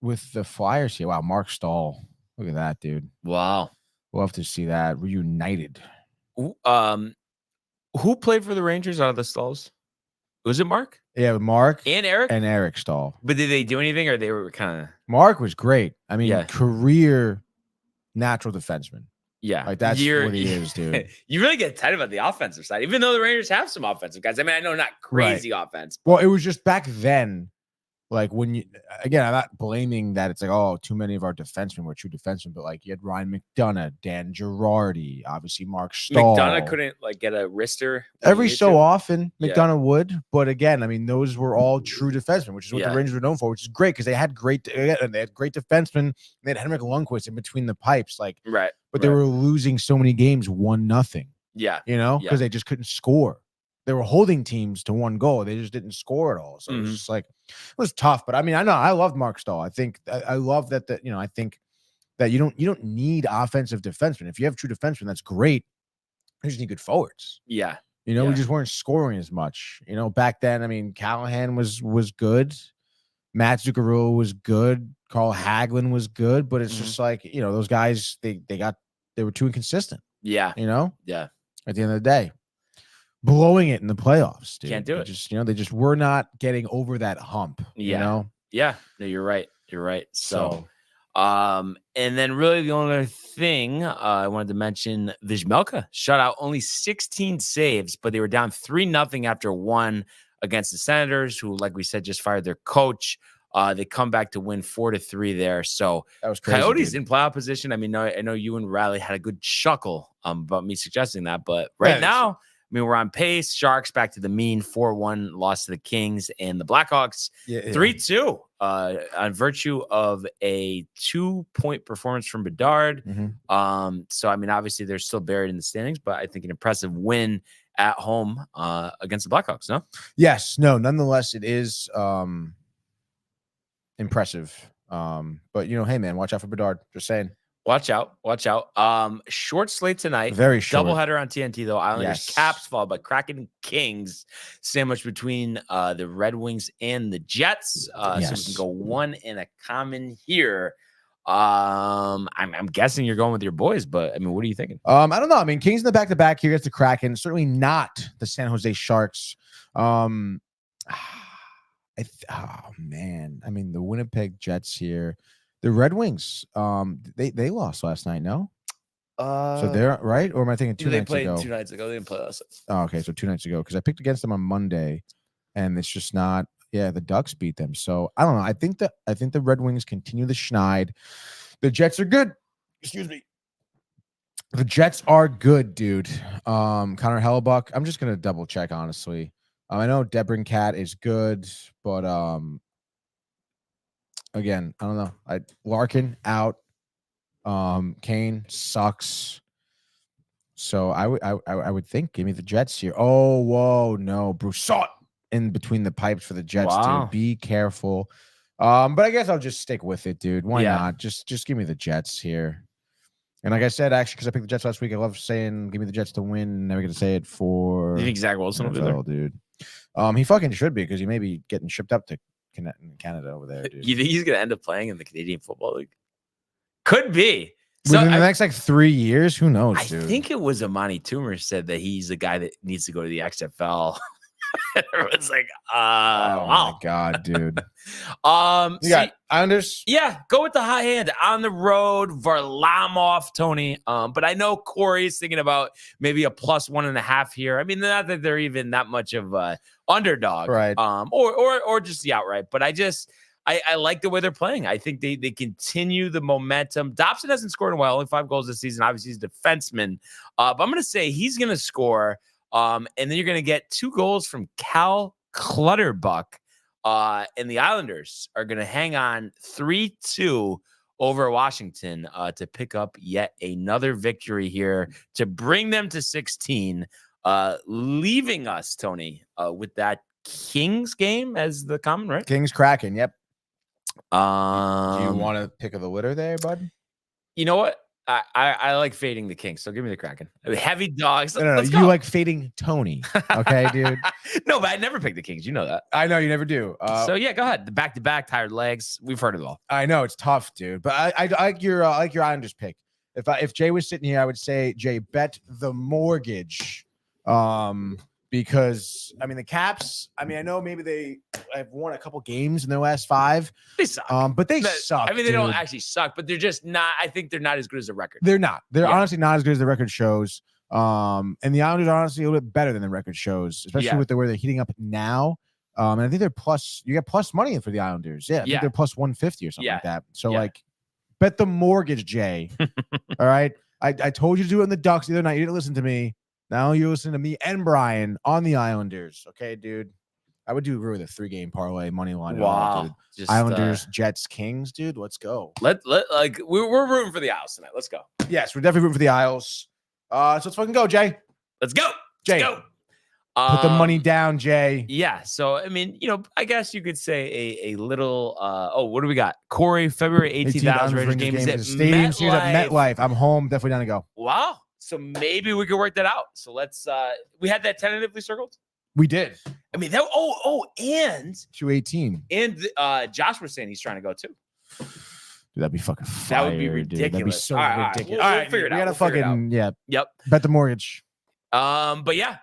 With the Flyers here. Wow, Mark Stahl. Look at that, dude. Wow. Love to see that reunited. Who played for the Rangers out of the Stalls? Was it Mark? Yeah, Mark and Eric? And Eric Stahl. But did they do anything or they were kind of... Mark was great. I mean, career natural defenseman. Yeah. Like that's what he is, dude. You really get tight about the offensive side, even though the Rangers have some offensive guys. I mean, I know not crazy offense. Well, it was just back then. Like when you, again, I'm not blaming that it's like, oh, too many of our defensemen were true defensemen, but like you had Ryan McDonough, Dan Girardi, obviously Mark Stahl. McDonough couldn't like get a wrister every so often. McDonough would, but again, I mean, those were all true defensemen, which is what the Rangers were known for, which is great because they had great defensemen. They had Henrik Lundqvist in between the pipes, like but they were losing so many games 1-0. Yeah, because they just couldn't score. they were holding teams to 1 goal. They just didn't score at all. So it was Mhm. just like it was tough. But I mean, I loved Mark Stahl. I think I love that I think that you don't need offensive defensemen. If you have true defensemen, that's great. You just need good forwards. Yeah. We just weren't scoring as much. Back then, I mean, Callahan was good. Matt Zuccarello was good. Carl Hagelin was good, but it's just like, those guys, they were too inconsistent. Yeah. Yeah. At the end of the day, blowing it in the playoffs, dude. Can't do it. They just were not getting over that hump. Yeah. Yeah. No, you're right. You're right. So and then really the only other thing I wanted to mention, Vizmelka shut out only 16 saves, but they were down 3-0 after 1 against the Senators, who, like we said, just fired their coach. They come back to win 4-3 there. So that was crazy, Coyotes dude. in playoff position. I mean, I know you and Riley had a good chuckle about me suggesting that, but right now, I mean, we're on pace. Sharks back to the mean 4-1 loss to the Kings, and the Blackhawks 3-2 on virtue of a 2-point performance from Bedard. So, I mean, obviously they're still buried in the standings, but I think an impressive win at home against the Blackhawks, no? Yes. No, nonetheless, it is impressive. But, hey, man, watch out for Bedard. Just saying. Watch out. Watch out. Short slate tonight. Very short. Doubleheader on TNT, though. Islanders Yes. Caps followed by Kraken and Kings. Sandwiched between the Red Wings and the Jets. So we can go one in a common here. I'm guessing you're going with your boys, but I mean, what are you thinking? I don't know. I mean, Kings in the back-to-back here against the Kraken. Certainly not the San Jose Sharks. Oh, man. I mean, the Winnipeg Jets here. The Red Wings, they lost last night, no? So they're right? Or am I thinking two nights ago? 2 nights ago. They didn't play us. Oh, okay. So 2 nights ago. Because I picked against them on Monday, and it's just not. Yeah, the Ducks beat them. So I don't know. I think the Red Wings continue the schneid. The Jets are good. Excuse me. The Jets are good, dude. Connor Hellebuck. I'm just gonna double check, honestly. I know Debrincat is good, but again, I don't know. Larkin out. Kane sucks. So I would think give me the Jets here. Oh, whoa, no. Broussard in between the pipes for the Jets, dude. Be careful. But I guess I'll just stick with it, dude. Why not? Just give me the Jets here. And like I said, actually, because I picked the Jets last week, I love saying give me the Jets to win. Never gonna say it for You think Zach Wilson will be there? Dude. He fucking should be, because he may be getting shipped up to Canada over there, dude. You think he's gonna end up playing in the Canadian Football League? Could be. Within the next 3 years, who knows, dude? I think it was Amani Toomer said that he's the guy that needs to go to the XFL. Everyone's like, oh wow. my god, dude. You got Islanders? Yeah, go with the high hand on the road. Varlamov, Tony. But I know Corey's thinking about maybe a +1.5 here. I mean, not that they're even that much of a underdog, right? Or just the outright. But I like the way they're playing. I think they continue the momentum. Dobson hasn't scored in a while, only 5 goals this season. Obviously, he's a defenseman. But I'm going to say he's going to score. And then you're going to get 2 goals from Cal Clutterbuck. And the Islanders are going to hang on 3-2 over Washington to pick up yet another victory here to bring them to 16, leaving us, Tony, with that Kings game as the common, right? Kings Kraken, yep. Do you Um, want to pick of the litter there, bud? You know what? I like fading the Kings, so give me the Kraken. Heavy dogs. No, Let's you go. like fading Tony, okay, dude? No, but I never pick the Kings. You know that. I know you never do. So yeah, go ahead. The back-to-back, tired legs. We've heard it all. I know it's tough, dude. But I like your Islanders pick. If Jay was sitting here, I would say Jay bet the mortgage. Because I mean the Caps. I mean I know maybe they have won a couple games in their last 5. They suck. But they suck. I mean they don't dude. actually suck, but they're just not. I think they're not as good as the record. They're not. They're Yeah. honestly not as good as the record shows. And the Islanders are honestly a little bit better than the record shows, especially with the way they're heating up now. And I think they're plus. You get plus money in for the Islanders. Yeah, I think they're plus 150 or something like that. So like, bet the mortgage, Jay. All right. I told you to do it in the Ducks the other night. You didn't listen to me. Now you're listening to me and Brian on the Islanders. Okay, dude. I would do really the 3-game parlay money line. Wow. Just, Islanders, Jets, Kings, dude. Let's go. We're rooting for the Isles tonight. Let's go. Yes, we're definitely rooting for the Isles. So let's fucking go, Jay. Let's go. Jay. Let's Put the money down, Jay. Yeah. So, I mean, I guess you could say a little, what do we got? Corey, February 18th, Rangers game is at Stadium Series at MetLife. MetLife. I'm home. Definitely down to go. Wow. So maybe we could work that out. So let's, we had that tentatively circled. We did. I mean, that, and 218. And Josh was saying he's trying to go too. Dude, that'd be fucking fire. That would be dude. ridiculous. That'd be so All right, ridiculous. We'll figure it out. We gotta We'll figure it out. Yep. Yep. Bet the mortgage. But yeah,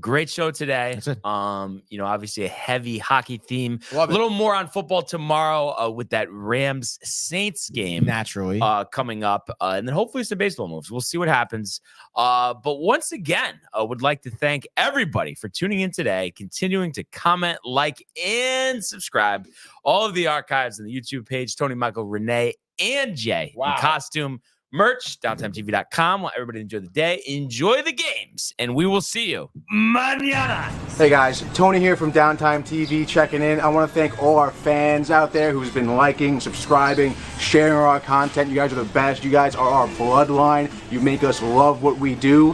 great show today. That's it. Obviously a heavy hockey theme. Love a little more on football tomorrow with that Rams Saints game Naturally. coming up, and then hopefully some baseball moves. We'll see what happens. But once again, I would like to thank everybody for tuning in today, continuing to comment, like, and subscribe. All of the archives on the YouTube page, Tony, Michael, Renee, and Jay in costume. Merch, downtimetv.com. Want everybody to enjoy the day, enjoy the games, and we will see you mañana. Hey guys, Tony here from Downtime TV checking in. I want to thank all our fans out there who's been liking, subscribing, sharing our content. You guys are the best. You guys are our bloodline. You make us love what we do.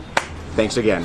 Thanks again.